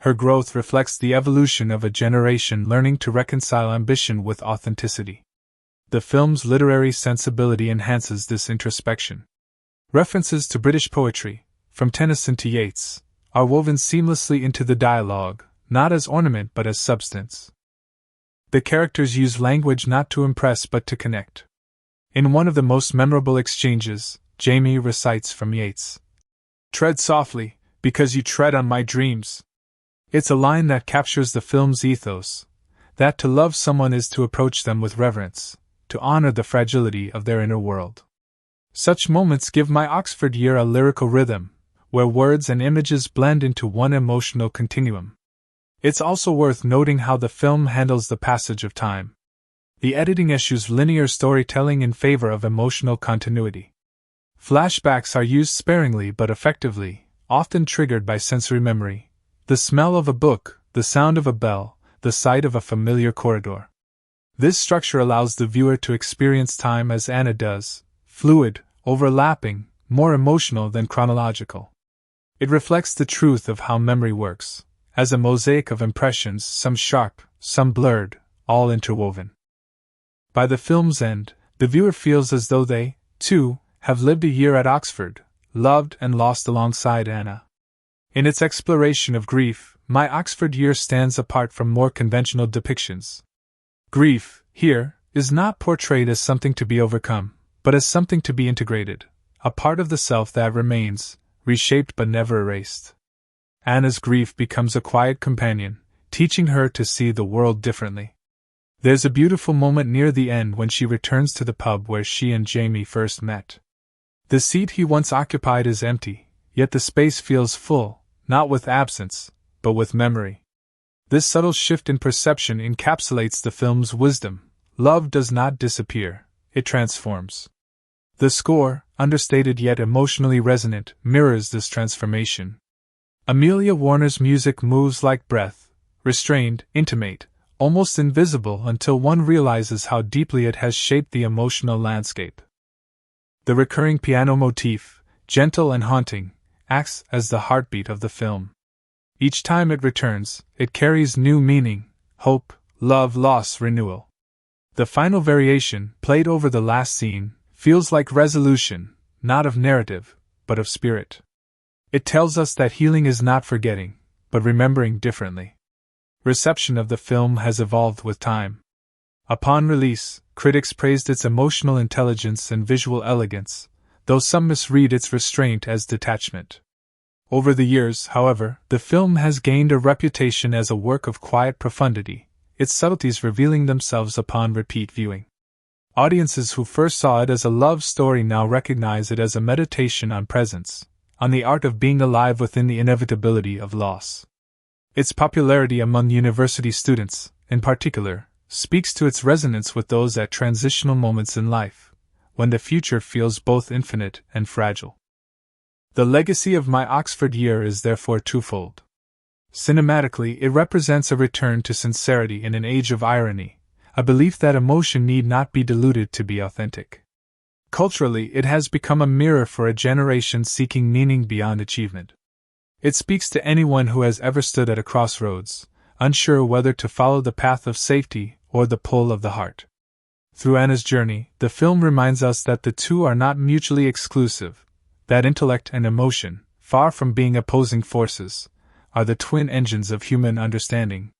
Her growth reflects the evolution of a generation learning to reconcile ambition with authenticity. The film's literary sensibility enhances this introspection. References to British poetry, from Tennyson to Yeats, are woven seamlessly into the dialogue, not as ornament but as substance. The characters use language not to impress but to connect. In one of the most memorable exchanges, Jamie recites from Yeats, "Tread softly, because you tread on my dreams." It's a line that captures the film's ethos, that to love someone is to approach them with reverence, to honor the fragility of their inner world. Such moments give My Oxford Year a lyrical rhythm, where words and images blend into one emotional continuum. It's also worth noting how the film handles the passage of time. The editing eschews linear storytelling in favor of emotional continuity. Flashbacks are used sparingly but effectively, often triggered by sensory memory. The smell of a book, the sound of a bell, the sight of a familiar corridor. This structure allows the viewer to experience time as Anna does, fluid, overlapping, more emotional than chronological. It reflects the truth of how memory works, as a mosaic of impressions, some sharp, some blurred, all interwoven. By the film's end, the viewer feels as though they, too, have lived a year at Oxford, loved and lost alongside Anna. In its exploration of grief, My Oxford Year stands apart from more conventional depictions. Grief, here, is not portrayed as something to be overcome, but as something to be integrated, a part of the self that remains, reshaped but never erased. Anna's grief becomes a quiet companion, teaching her to see the world differently. There's a beautiful moment near the end when she returns to the pub where she and Jamie first met. The seat he once occupied is empty, yet the space feels full, not with absence, but with memory. This subtle shift in perception encapsulates the film's wisdom. Love does not disappear, it transforms. The score, understated yet emotionally resonant, mirrors this transformation. Amelia Warner's music moves like breath, restrained, intimate, almost invisible until one realizes how deeply it has shaped the emotional landscape. The recurring piano motif, gentle and haunting, acts as the heartbeat of the film. Each time it returns, it carries new meaning, hope, love, loss, renewal. The final variation, played over the last scene, feels like resolution, not of narrative, but of spirit. It tells us that healing is not forgetting, but remembering differently. Reception of the film has evolved with time. Upon release, critics praised its emotional intelligence and visual elegance, though some misread its restraint as detachment. Over the years, however, the film has gained a reputation as a work of quiet profundity, its subtleties revealing themselves upon repeat viewing. Audiences who first saw it as a love story now recognize it as a meditation on presence, on the art of being alive within the inevitability of loss. Its popularity among university students, in particular, speaks to its resonance with those at transitional moments in life, when the future feels both infinite and fragile. The legacy of my Oxford year is therefore twofold. Cinematically, it represents a return to sincerity in an age of irony, a belief that emotion need not be diluted to be authentic. Culturally, it has become a mirror for a generation seeking meaning beyond achievement. It speaks to anyone who has ever stood at a crossroads, unsure whether to follow the path of safety or the pull of the heart. Through Anna's journey, the film reminds us that the two are not mutually exclusive, that intellect and emotion, far from being opposing forces, are the twin engines of human understanding.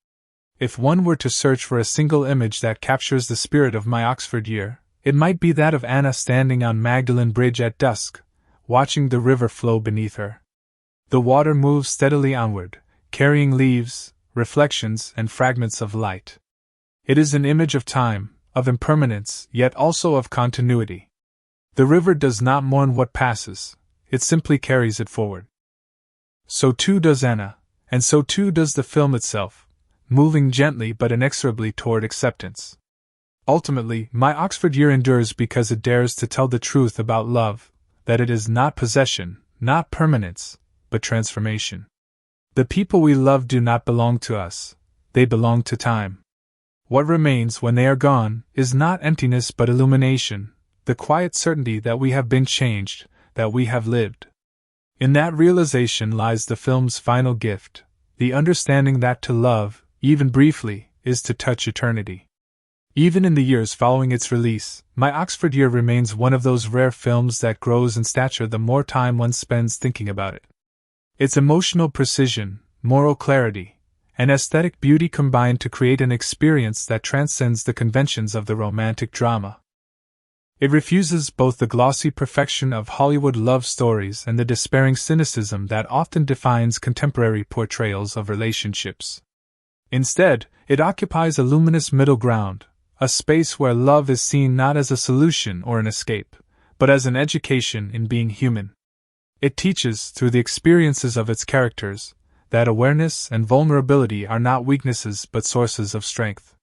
If one were to search for a single image that captures the spirit of my Oxford year, it might be that of Anna standing on Magdalen Bridge at dusk, watching the river flow beneath her. The water moves steadily onward, carrying leaves, reflections, and fragments of light. It is an image of time, of impermanence, yet also of continuity. The river does not mourn what passes, it simply carries it forward. So too does Anna, and so too does the film itself, moving gently but inexorably toward acceptance. Ultimately, my Oxford year endures because it dares to tell the truth about love, that it is not possession, not permanence, but transformation. The people we love do not belong to us, they belong to time. What remains when they are gone is not emptiness but illumination, the quiet certainty that we have been changed, that we have lived. In that realization lies the film's final gift, the understanding that to love, even briefly, is to touch eternity. Even in the years following its release, my Oxford year remains one of those rare films that grows in stature the more time one spends thinking about it. Its emotional precision, moral clarity, and aesthetic beauty combine to create an experience that transcends the conventions of the romantic drama. It refuses both the glossy perfection of Hollywood love stories and the despairing cynicism that often defines contemporary portrayals of relationships. Instead, it occupies a luminous middle ground, a space where love is seen not as a solution or an escape, but as an education in being human. It teaches, through the experiences of its characters, that awareness and vulnerability are not weaknesses but sources of strength.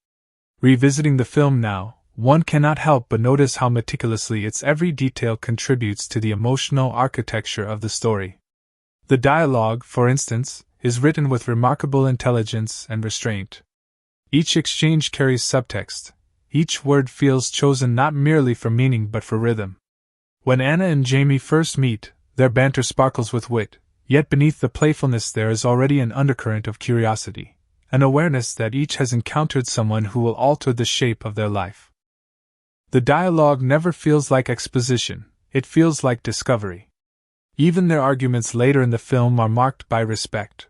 Revisiting the film now, one cannot help but notice how meticulously its every detail contributes to the emotional architecture of the story. The dialogue, for instance, is written with remarkable intelligence and restraint. Each exchange carries subtext. Each word feels chosen not merely for meaning but for rhythm. When Anna and Jamie first meet, their banter sparkles with wit, yet beneath the playfulness there is already an undercurrent of curiosity, an awareness that each has encountered someone who will alter the shape of their life. The dialogue never feels like exposition, it feels like discovery. Even their arguments later in the film are marked by respect.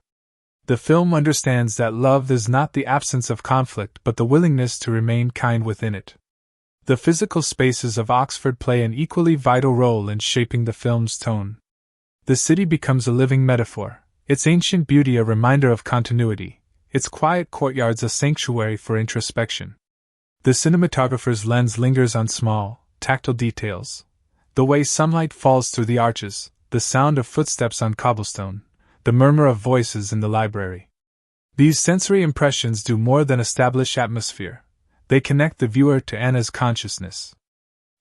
The film understands that love is not the absence of conflict but the willingness to remain kind within it. The physical spaces of Oxford play an equally vital role in shaping the film's tone. The city becomes a living metaphor, its ancient beauty a reminder of continuity, its quiet courtyards a sanctuary for introspection. The cinematographer's lens lingers on small, tactile details. The way sunlight falls through the arches, the sound of footsteps on cobblestone, the murmur of voices in the library. These sensory impressions do more than establish atmosphere. They connect the viewer to Anna's consciousness.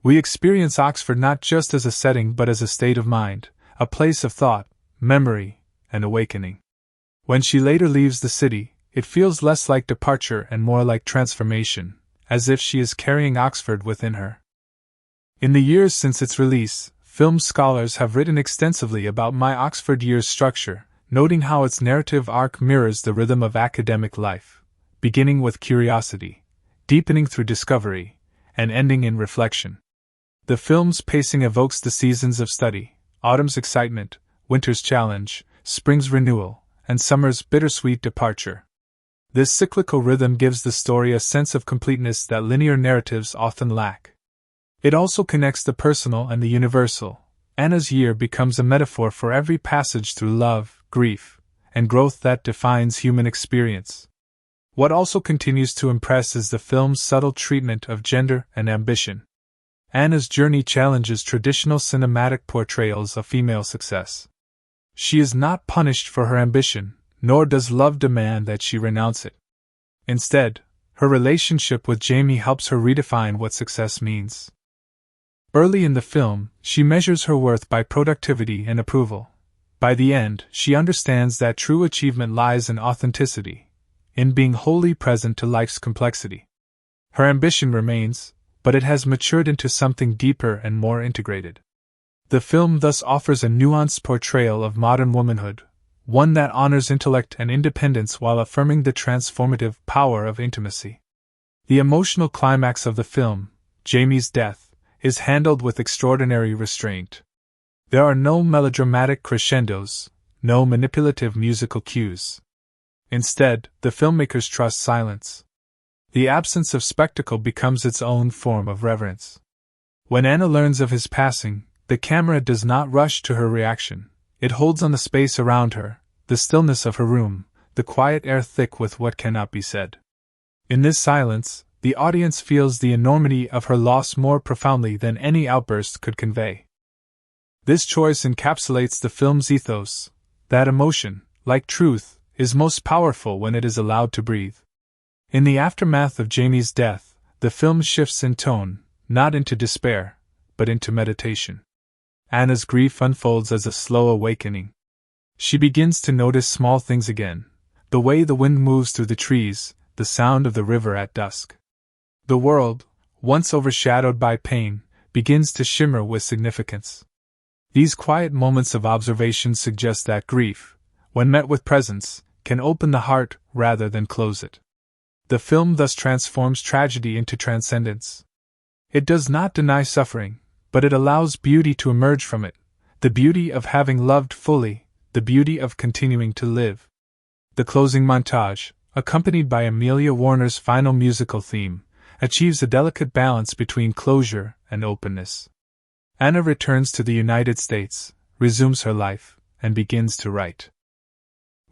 We experience Oxford not just as a setting but as a state of mind, a place of thought, memory, and awakening. When she later leaves the city, it feels less like departure and more like transformation, as if she is carrying Oxford within her. In the years since its release, film scholars have written extensively about my Oxford year's structure, noting how its narrative arc mirrors the rhythm of academic life, beginning with curiosity, deepening through discovery, and ending in reflection. The film's pacing evokes the seasons of study, autumn's excitement, winter's challenge, spring's renewal, and summer's bittersweet departure. This cyclical rhythm gives the story a sense of completeness that linear narratives often lack. It also connects the personal and the universal. Anna's year becomes a metaphor for every passage through love, grief, and growth that defines human experience. What also continues to impress is the film's subtle treatment of gender and ambition. Anna's journey challenges traditional cinematic portrayals of female success. She is not punished for her ambition, nor does love demand that she renounce it. Instead, her relationship with Jamie helps her redefine what success means. Early in the film, she measures her worth by productivity and approval, By the end, she understands that true achievement lies in authenticity, in being wholly present to life's complexity. Her ambition remains, but it has matured into something deeper and more integrated. The film thus offers a nuanced portrayal of modern womanhood, one that honors intellect and independence while affirming the transformative power of intimacy. The emotional climax of the film, Jamie's death, is handled with extraordinary restraint. There are no melodramatic crescendos, no manipulative musical cues. Instead, the filmmakers trust silence. The absence of spectacle becomes its own form of reverence. When Anna learns of his passing, the camera does not rush to her reaction. It holds on the space around her, the stillness of her room, the quiet air thick with what cannot be said. In this silence, the audience feels the enormity of her loss more profoundly than any outburst could convey. This choice encapsulates the film's ethos, that emotion, like truth, is most powerful when it is allowed to breathe. In the aftermath of Jamie's death, the film shifts in tone, not into despair, but into meditation. Anna's grief unfolds as a slow awakening. She begins to notice small things again, the way the wind moves through the trees, the sound of the river at dusk. The world, once overshadowed by pain, begins to shimmer with significance. These quiet moments of observation suggest that grief, when met with presence, can open the heart rather than close it. The film thus transforms tragedy into transcendence. It does not deny suffering, but it allows beauty to emerge from it, the beauty of having loved fully, the beauty of continuing to live. The closing montage, accompanied by Amelia Warner's final musical theme, achieves a delicate balance between closure and openness. Anna returns to the United States, resumes her life, and begins to write.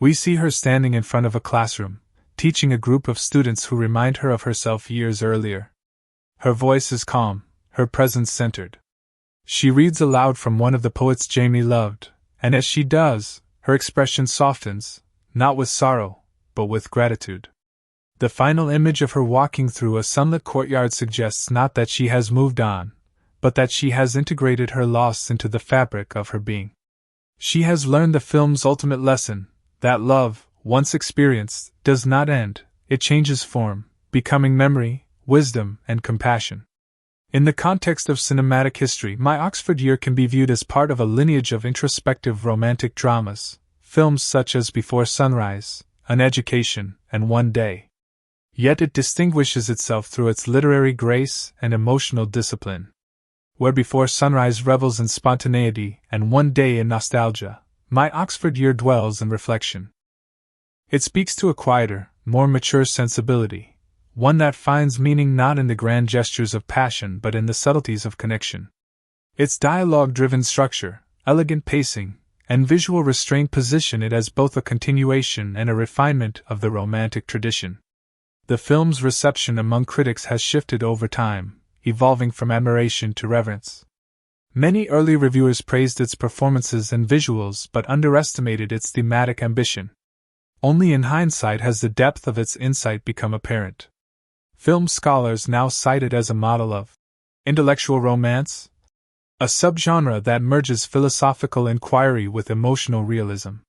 We see her standing in front of a classroom, teaching a group of students who remind her of herself years earlier. Her voice is calm, her presence centered. She reads aloud from one of the poets Jamie loved, and as she does, her expression softens, not with sorrow, but with gratitude. The final image of her walking through a sunlit courtyard suggests not that she has moved on, but that she has integrated her loss into the fabric of her being. She has learned the film's ultimate lesson, that love, once experienced, does not end, it changes form, becoming memory, wisdom, and compassion. In the context of cinematic history, My Oxford Year can be viewed as part of a lineage of introspective romantic dramas, films such as Before Sunrise, An Education, and One Day. Yet it distinguishes itself through its literary grace and emotional discipline. Where Before Sunrise revels in spontaneity and One Day in nostalgia, My Oxford Year dwells in reflection. It speaks to a quieter, more mature sensibility, one that finds meaning not in the grand gestures of passion but in the subtleties of connection. Its dialogue-driven structure, elegant pacing, and visual restraint position it as both a continuation and a refinement of the romantic tradition. The film's reception among critics has shifted over time, evolving from admiration to reverence. Many early reviewers praised its performances and visuals but underestimated its thematic ambition. Only in hindsight has the depth of its insight become apparent. Film scholars now cite it as a model of intellectual romance, a subgenre that merges philosophical inquiry with emotional realism.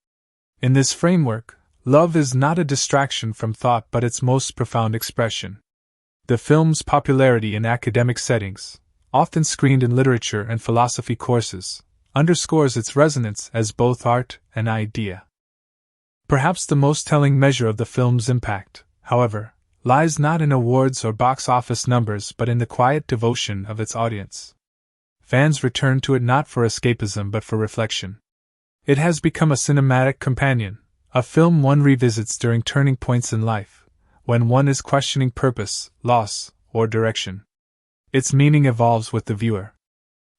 In this framework, love is not a distraction from thought but its most profound expression. The film's popularity in academic settings, often screened in literature and philosophy courses, underscores its resonance as both art and idea. Perhaps the most telling measure of the film's impact, however, lies not in awards or box office numbers but in the quiet devotion of its audience. Fans return to it not for escapism but for reflection. It has become a cinematic companion, a film one revisits during turning points in life, when one is questioning purpose, loss, or direction. Its meaning evolves with the viewer.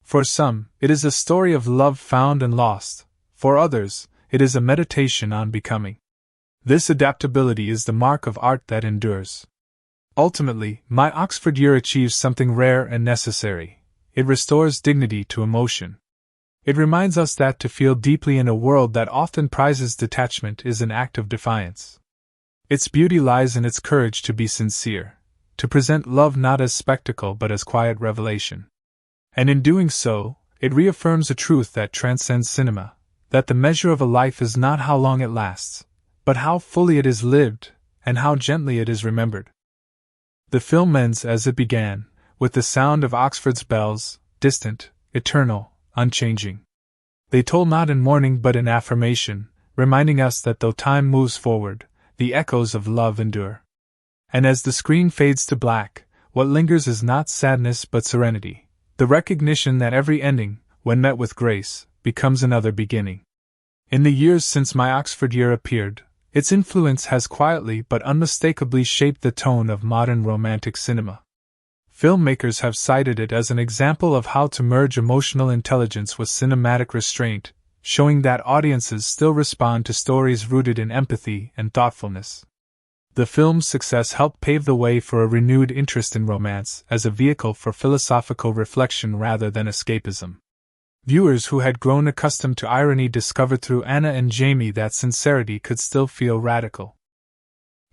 For some, it is a story of love found and lost. For others, it is a meditation on becoming. This adaptability is the mark of art that endures. Ultimately, My Oxford Year achieves something rare and necessary. It restores dignity to emotion. It reminds us that to feel deeply in a world that often prizes detachment is an act of defiance. Its beauty lies in its courage to be sincere, to present love not as spectacle but as quiet revelation. And in doing so, it reaffirms a truth that transcends cinema, that the measure of a life is not how long it lasts, but how fully it is lived, and how gently it is remembered. The film ends as it began, with the sound of Oxford's bells, distant, eternal, unchanging. They toll not in mourning but in affirmation, reminding us that though time moves forward, the echoes of love endure. And as the screen fades to black, what lingers is not sadness but serenity, the recognition that every ending, when met with grace, becomes another beginning. In the years since My Oxford Year appeared, its influence has quietly but unmistakably shaped the tone of modern romantic cinema. Filmmakers have cited it as an example of how to merge emotional intelligence with cinematic restraint, showing that audiences still respond to stories rooted in empathy and thoughtfulness. The film's success helped pave the way for a renewed interest in romance as a vehicle for philosophical reflection rather than escapism. Viewers who had grown accustomed to irony discovered through Anna and Jamie that sincerity could still feel radical.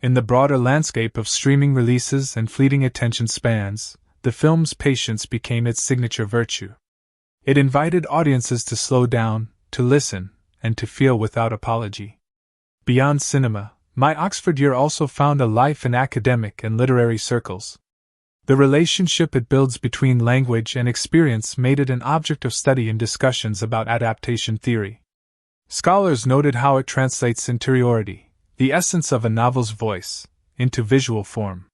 In the broader landscape of streaming releases and fleeting attention spans, the film's patience became its signature virtue. It invited audiences to slow down, to listen, and to feel without apology. Beyond cinema, My Oxford Year also found a life in academic and literary circles. The relationship it builds between language and experience made it an object of study in discussions about adaptation theory. Scholars noted how it translates interiority, the essence of a novel's voice, into visual form.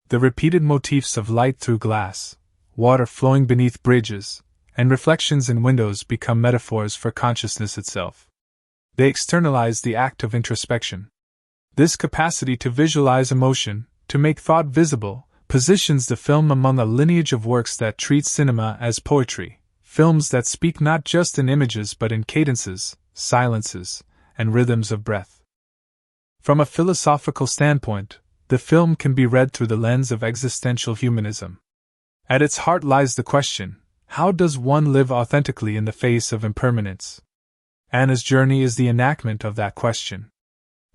The repeated motifs of light through glass, water flowing beneath bridges, and reflections in windows become metaphors for consciousness itself. They externalize the act of introspection. This capacity to visualize emotion, to make thought visible, positions the film among a lineage of works that treat cinema as poetry, films that speak not just in images but in cadences, silences, and rhythms of breath. From a philosophical standpoint, the film can be read through the lens of existential humanism. At its heart lies the question, how does one live authentically in the face of impermanence? Anna's journey is the enactment of that question.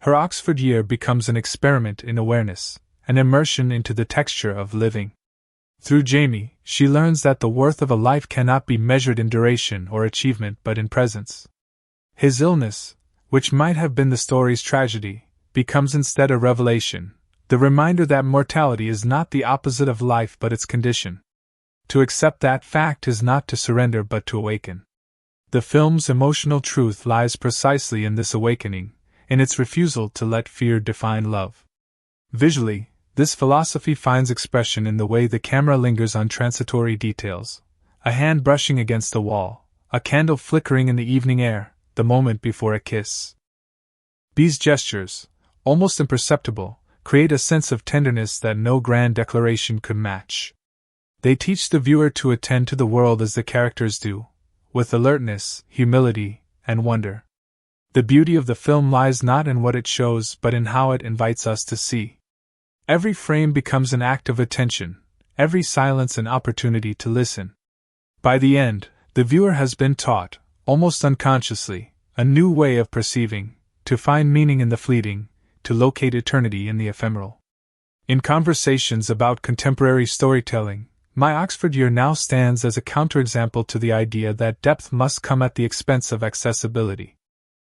Her Oxford Year becomes an experiment in awareness, an immersion into the texture of living. Through Jamie, she learns that the worth of a life cannot be measured in duration or achievement but in presence. His illness, which might have been the story's tragedy, becomes instead a revelation, the reminder that mortality is not the opposite of life but its condition. To accept that fact is not to surrender but to awaken. The film's emotional truth lies precisely in this awakening, in its refusal to let fear define love. Visually, this philosophy finds expression in the way the camera lingers on transitory details, a hand brushing against a wall, a candle flickering in the evening air, the moment before a kiss. These gestures, almost imperceptible, create a sense of tenderness that no grand declaration could match. They teach the viewer to attend to the world as the characters do, with alertness, humility, and wonder. The beauty of the film lies not in what it shows but in how it invites us to see. Every frame becomes an act of attention, every silence an opportunity to listen. By the end, the viewer has been taught, almost unconsciously, a new way of perceiving, to find meaning in the fleeting, to locate eternity in the ephemeral. In conversations about contemporary storytelling, My Oxford Year now stands as a counterexample to the idea that depth must come at the expense of accessibility.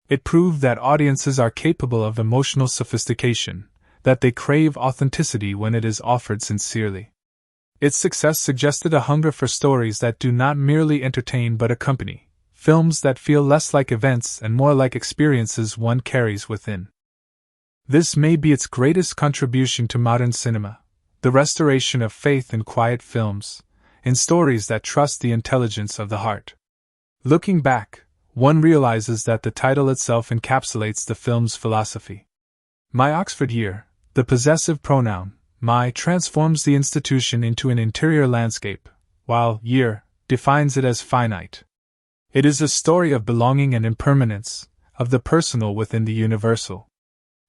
It proved that audiences are capable of emotional sophistication, that they crave authenticity when it is offered sincerely. Its success suggested a hunger for stories that do not merely entertain but accompany, films that feel less like events and more like experiences one carries within. This may be its greatest contribution to modern cinema, the restoration of faith in quiet films, in stories that trust the intelligence of the heart. Looking back, one realizes that the title itself encapsulates the film's philosophy. My Oxford Year, the possessive pronoun, my, transforms the institution into an interior landscape, while year defines it as finite. It is a story of belonging and impermanence, of the personal within the universal.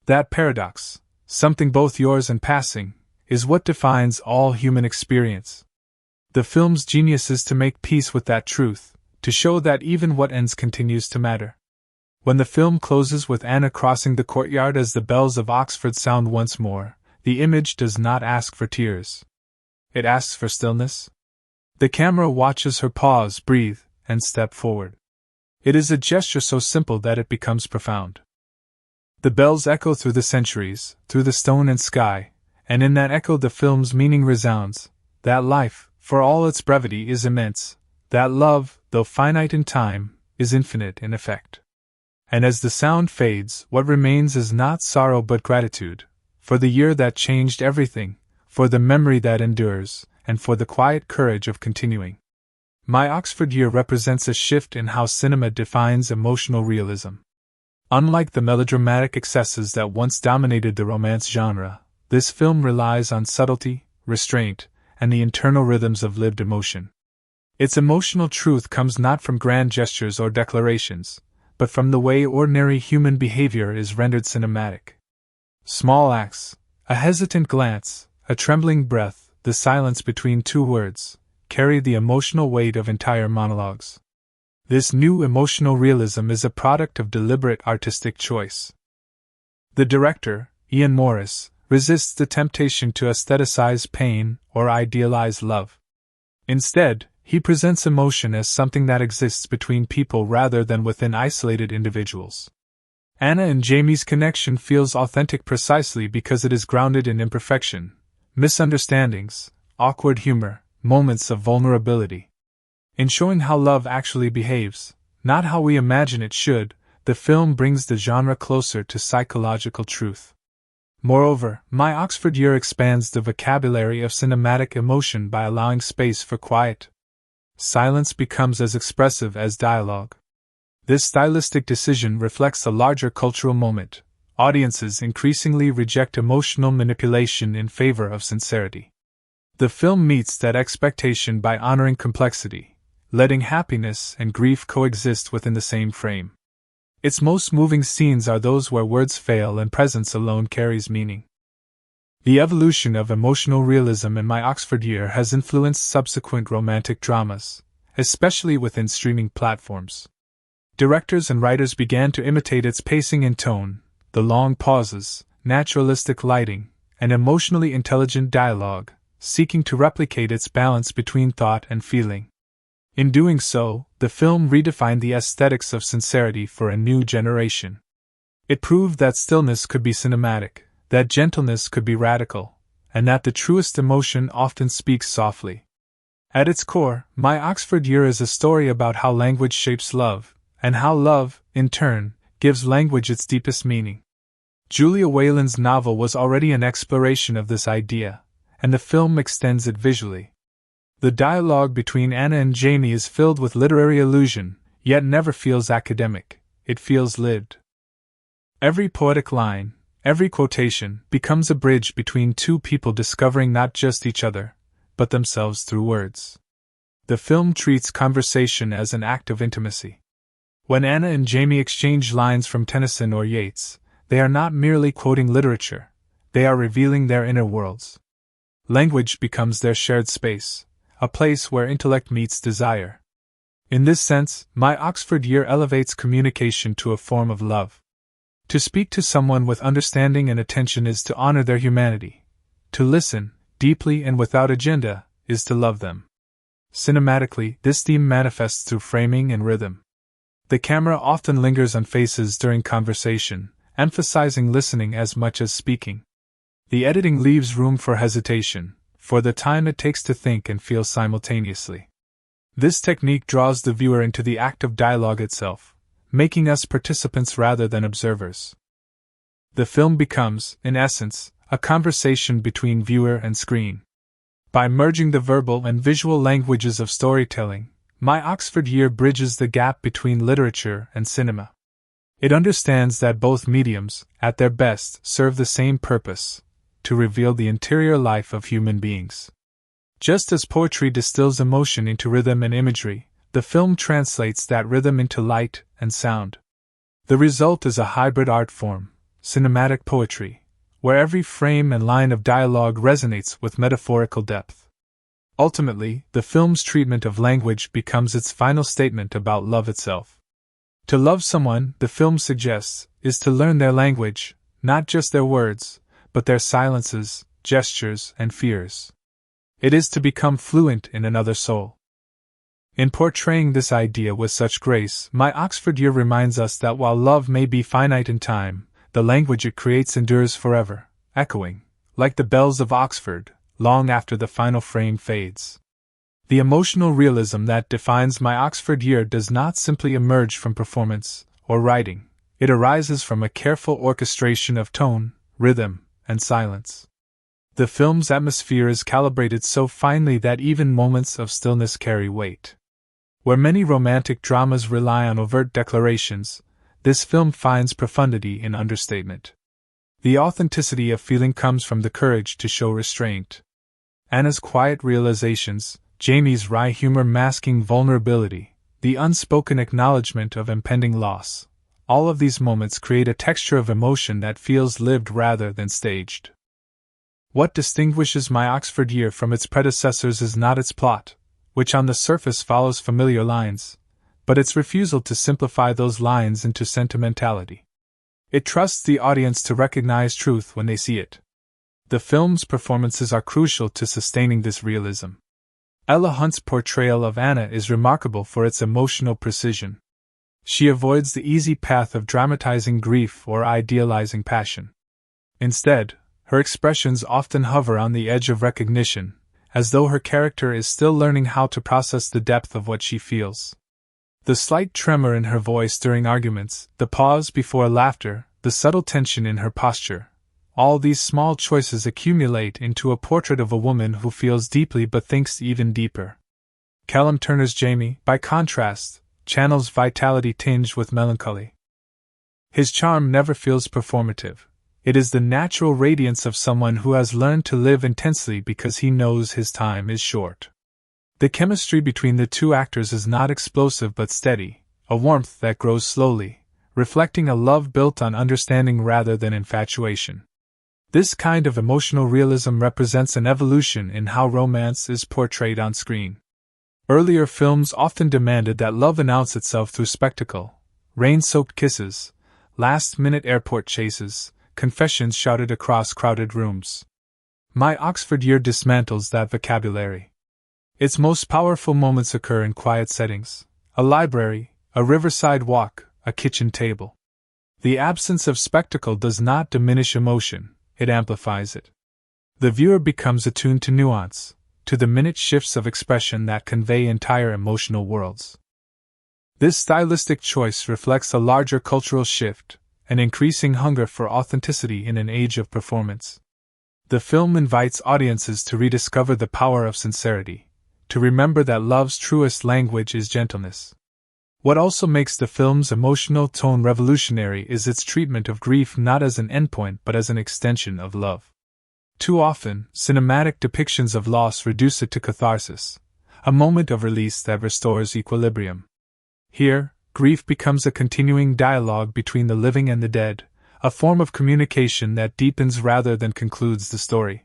That paradox, something both yours and passing, is what defines all human experience. The film's genius is to make peace with that truth, to show that even what ends continues to matter. When the film closes with Anna crossing the courtyard as the bells of Oxford sound once more, the image does not ask for tears. It asks for stillness. The camera watches her pause, breathe, and step forward. It is a gesture so simple that it becomes profound. The bells echo through the centuries, through the stone and sky, and in that echo the film's meaning resounds, that life, for all its brevity, is immense, that love, though finite in time, is infinite in effect. And as the sound fades, what remains is not sorrow but gratitude, for the year that changed everything, for the memory that endures, and for the quiet courage of continuing. My Oxford Year represents a shift in how cinema defines emotional realism. Unlike the melodramatic excesses that once dominated the romance genre, this film relies on subtlety, restraint, and the internal rhythms of lived emotion. Its emotional truth comes not from grand gestures or declarations, but from the way ordinary human behavior is rendered cinematic. Small acts, a hesitant glance, a trembling breath, the silence between two words, carry the emotional weight of entire monologues. This new emotional realism is a product of deliberate artistic choice. The director, Ian Morris, resists the temptation to aestheticize pain or idealize love. Instead, he presents emotion as something that exists between people rather than within isolated individuals. Anna and Jamie's connection feels authentic precisely because it is grounded in imperfection, misunderstandings, awkward humor, moments of vulnerability. In showing how love actually behaves, not how we imagine it should, the film brings the genre closer to psychological truth. Moreover, My Oxford Year expands the vocabulary of cinematic emotion by allowing space for quiet. Silence becomes as expressive as dialogue. This stylistic decision reflects a larger cultural moment. Audiences increasingly reject emotional manipulation in favor of sincerity. The film meets that expectation by honoring complexity, letting happiness and grief coexist within the same frame. Its most moving scenes are those where words fail and presence alone carries meaning. The evolution of emotional realism in My Oxford Year has influenced subsequent romantic dramas, especially within streaming platforms. Directors and writers began to imitate its pacing and tone, the long pauses, naturalistic lighting, and emotionally intelligent dialogue, seeking to replicate its balance between thought and feeling. In doing so, the film redefined the aesthetics of sincerity for a new generation. It proved that stillness could be cinematic, that gentleness could be radical, and that the truest emotion often speaks softly. At its core, My Oxford Year is a story about how language shapes love, and how love, in turn, gives language its deepest meaning. Julia Whelan's novel was already an exploration of this idea, and the film extends it visually. The dialogue between Anna and Jamie is filled with literary allusion, yet never feels academic, it feels lived. Every poetic line, every quotation, becomes a bridge between two people discovering not just each other, but themselves through words. The film treats conversation as an act of intimacy. When Anna and Jamie exchange lines from Tennyson or Yeats, they are not merely quoting literature, they are revealing their inner worlds. Language becomes their shared space, a place where intellect meets desire. In this sense, My Oxford Year elevates communication to a form of love. To speak to someone with understanding and attention is to honor their humanity. To listen, deeply and without agenda, is to love them. Cinematically, this theme manifests through framing and rhythm. The camera often lingers on faces during conversation, emphasizing listening as much as speaking. The editing leaves room for hesitation, for the time it takes to think and feel simultaneously. This technique draws the viewer into the act of dialogue itself, making us participants rather than observers. The film becomes, in essence, a conversation between viewer and screen. By merging the verbal and visual languages of storytelling, My Oxford Year bridges the gap between literature and cinema. It understands that both mediums, at their best, serve the same purpose: to reveal the interior life of human beings. Just as poetry distills emotion into rhythm and imagery, the film translates that rhythm into light and sound. The result is a hybrid art form, cinematic poetry, where every frame and line of dialogue resonates with metaphorical depth. Ultimately, the film's treatment of language becomes its final statement about love itself. To love someone, the film suggests, is to learn their language, not just their words, but their silences, gestures, and fears. It is to become fluent in another soul. In portraying this idea with such grace, My Oxford Year reminds us that while love may be finite in time, the language it creates endures forever, echoing, like the bells of Oxford, long after the final frame fades. The emotional realism that defines My Oxford Year does not simply emerge from performance or writing, it arises from a careful orchestration of tone, rhythm, and silence. The film's atmosphere is calibrated so finely that even moments of stillness carry weight. Where many romantic dramas rely on overt declarations, this film finds profundity in understatement. The authenticity of feeling comes from the courage to show restraint. Anna's quiet realizations, Jamie's wry humor masking vulnerability, the unspoken acknowledgement of impending loss, all of these moments create a texture of emotion that feels lived rather than staged. What distinguishes My Oxford Year from its predecessors is not its plot, which on the surface follows familiar lines, but its refusal to simplify those lines into sentimentality. It trusts the audience to recognize truth when they see it. The film's performances are crucial to sustaining this realism. Ella Hunt's portrayal of Anna is remarkable for its emotional precision. She avoids the easy path of dramatizing grief or idealizing passion. Instead, her expressions often hover on the edge of recognition, as though her character is still learning how to process the depth of what she feels. The slight tremor in her voice during arguments, the pause before laughter, the subtle tension in her posture, all these small choices accumulate into a portrait of a woman who feels deeply but thinks even deeper. Callum Turner's Jamie, by contrast, channels vitality tinged with melancholy. His charm never feels performative. It is the natural radiance of someone who has learned to live intensely because he knows his time is short. The chemistry between the two actors is not explosive but steady, a warmth that grows slowly, reflecting a love built on understanding rather than infatuation. This kind of emotional realism represents an evolution in how romance is portrayed on screen. Earlier films often demanded that love announce itself through spectacle, rain-soaked kisses, last-minute airport chases, confessions shouted across crowded rooms. My Oxford Year dismantles that vocabulary. Its most powerful moments occur in quiet settings: a library, a riverside walk, a kitchen table. The absence of spectacle does not diminish emotion, it amplifies it. The viewer becomes attuned to nuance, to the minute shifts of expression that convey entire emotional worlds. This stylistic choice reflects a larger cultural shift, an increasing hunger for authenticity in an age of performance. The film invites audiences to rediscover the power of sincerity, to remember that love's truest language is gentleness. What also makes the film's emotional tone revolutionary is its treatment of grief not as an endpoint but as an extension of love. Too often, cinematic depictions of loss reduce it to catharsis, a moment of release that restores equilibrium. Here, grief becomes a continuing dialogue between the living and the dead, a form of communication that deepens rather than concludes the story.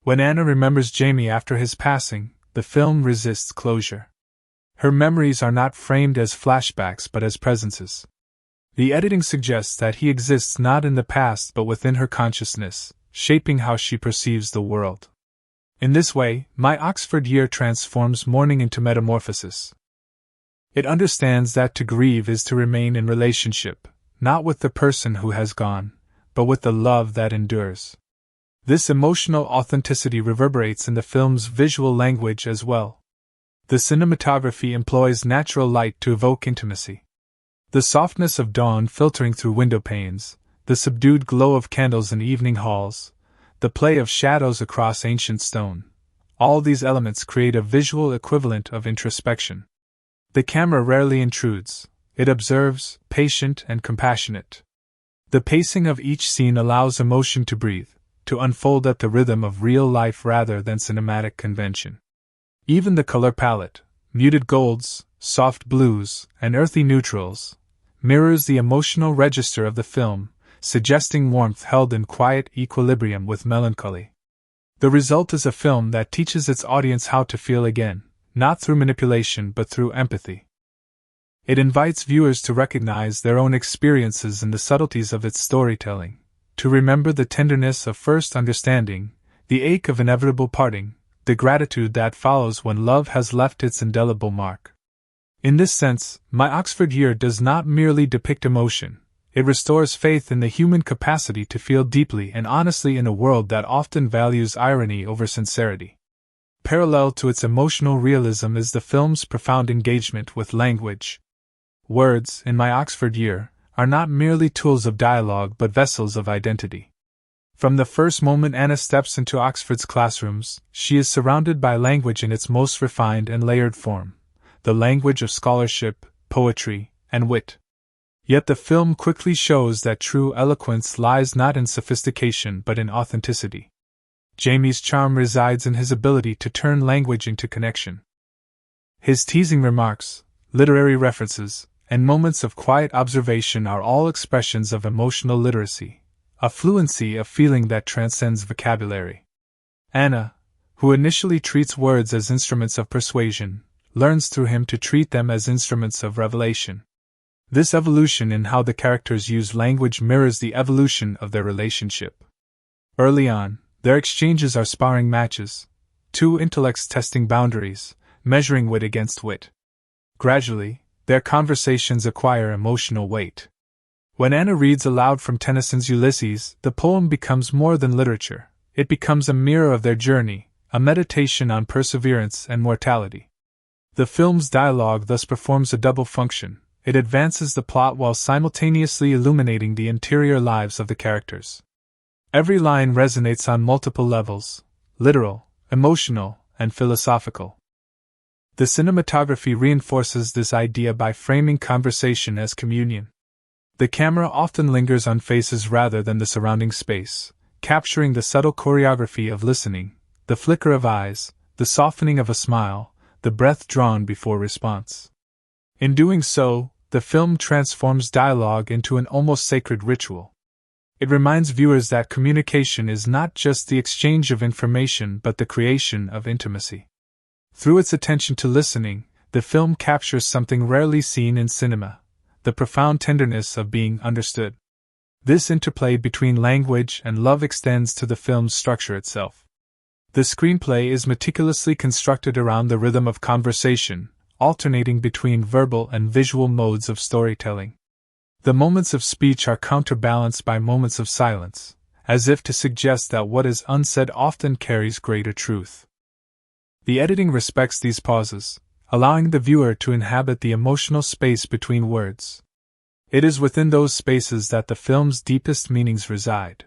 When Anna remembers Jamie after his passing, the film resists closure. Her memories are not framed as flashbacks but as presences. The editing suggests that he exists not in the past but within her consciousness, shaping how she perceives the world. In this way, My Oxford Year transforms mourning into metamorphosis. It understands that to grieve is to remain in relationship, not with the person who has gone, but with the love that endures. This emotional authenticity reverberates in the film's visual language as well. The cinematography employs natural light to evoke intimacy. The softness of dawn filtering through window panes, the subdued glow of candles in evening halls, the play of shadows across ancient stone, all these elements create a visual equivalent of introspection. The camera rarely intrudes, it observes, patient and compassionate. The pacing of each scene allows emotion to breathe, to unfold at the rhythm of real life rather than cinematic convention. Even the color palette, muted golds, soft blues, and earthy neutrals, mirrors the emotional register of the film, suggesting warmth held in quiet equilibrium with melancholy. The result is a film that teaches its audience how to feel again, not through manipulation but through empathy. It invites viewers to recognize their own experiences in the subtleties of its storytelling, to remember the tenderness of first understanding, the ache of inevitable parting, the gratitude that follows when love has left its indelible mark. In this sense, My Oxford Year does not merely depict emotion, it restores faith in the human capacity to feel deeply and honestly in a world that often values irony over sincerity. Parallel to its emotional realism is the film's profound engagement with language. Words, in My Oxford Year, are not merely tools of dialogue but vessels of identity. From the first moment Anna steps into Oxford's classrooms, she is surrounded by language in its most refined and layered form, the language of scholarship, poetry, and wit. Yet the film quickly shows that true eloquence lies not in sophistication but in authenticity. Jamie's charm resides in his ability to turn language into connection. His teasing remarks, literary references, and moments of quiet observation are all expressions of emotional literacy, a fluency of feeling that transcends vocabulary. Anna, who initially treats words as instruments of persuasion, learns through him to treat them as instruments of revelation. This evolution in how the characters use language mirrors the evolution of their relationship. Early on, their exchanges are sparring matches, two intellects testing boundaries, measuring wit against wit. Gradually, their conversations acquire emotional weight. When Anna reads aloud from Tennyson's Ulysses, the poem becomes more than literature, it becomes a mirror of their journey, a meditation on perseverance and mortality. The film's dialogue thus performs a double function. It advances the plot while simultaneously illuminating the interior lives of the characters. Every line resonates on multiple levels: literal, emotional, and philosophical. The cinematography reinforces this idea by framing conversation as communion. The camera often lingers on faces rather than the surrounding space, capturing the subtle choreography of listening, the flicker of eyes, the softening of a smile, the breath drawn before response. In doing so, the film transforms dialogue into an almost sacred ritual. It reminds viewers that communication is not just the exchange of information but the creation of intimacy. Through its attention to listening, the film captures something rarely seen in cinema: the profound tenderness of being understood. This interplay between language and love extends to the film's structure itself. The screenplay is meticulously constructed around the rhythm of conversation, alternating between verbal and visual modes of storytelling. The moments of speech are counterbalanced by moments of silence, as if to suggest that what is unsaid often carries greater truth. The editing respects these pauses, allowing the viewer to inhabit the emotional space between words. It is within those spaces that the film's deepest meanings reside.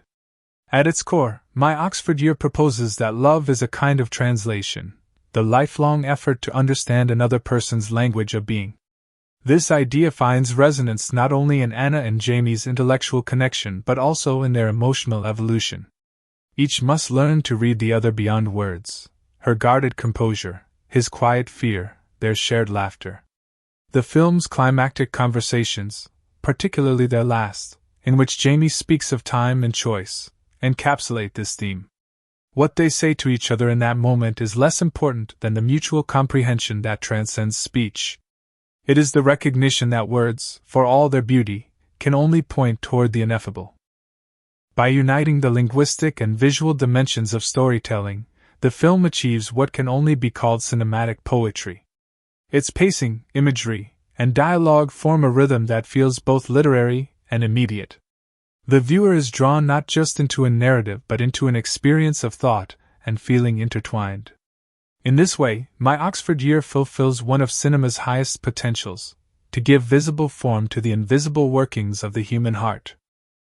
At its core, My Oxford Year proposes that love is a kind of translation, the lifelong effort to understand another person's language of being. This idea finds resonance not only in Anna and Jamie's intellectual connection but also in their emotional evolution. Each must learn to read the other beyond words: her guarded composure, his quiet fear, their shared laughter. The film's climactic conversations, particularly their last, in which Jamie speaks of time and choice, encapsulate this theme. What they say to each other in that moment is less important than the mutual comprehension that transcends speech. It is the recognition that words, for all their beauty, can only point toward the ineffable. By uniting the linguistic and visual dimensions of storytelling, the film achieves what can only be called cinematic poetry. Its pacing, imagery, and dialogue form a rhythm that feels both literary and immediate. The viewer is drawn not just into a narrative but into an experience of thought and feeling intertwined. In this way, My Oxford Year fulfills one of cinema's highest potentials: to give visible form to the invisible workings of the human heart.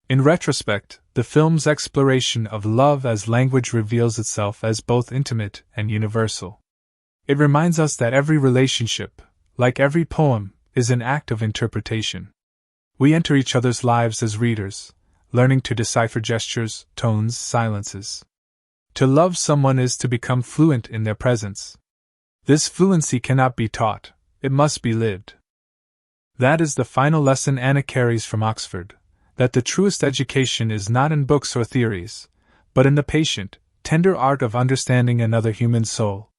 In retrospect, the film's exploration of love as language reveals itself as both intimate and universal. It reminds us that every relationship, like every poem, is an act of interpretation. We enter each other's lives as readers, learning to decipher gestures, tones, silences. To love someone is to become fluent in their presence. This fluency cannot be taught, it must be lived. That is the final lesson Anna carries from Oxford, that the truest education is not in books or theories, but in the patient, tender art of understanding another human soul.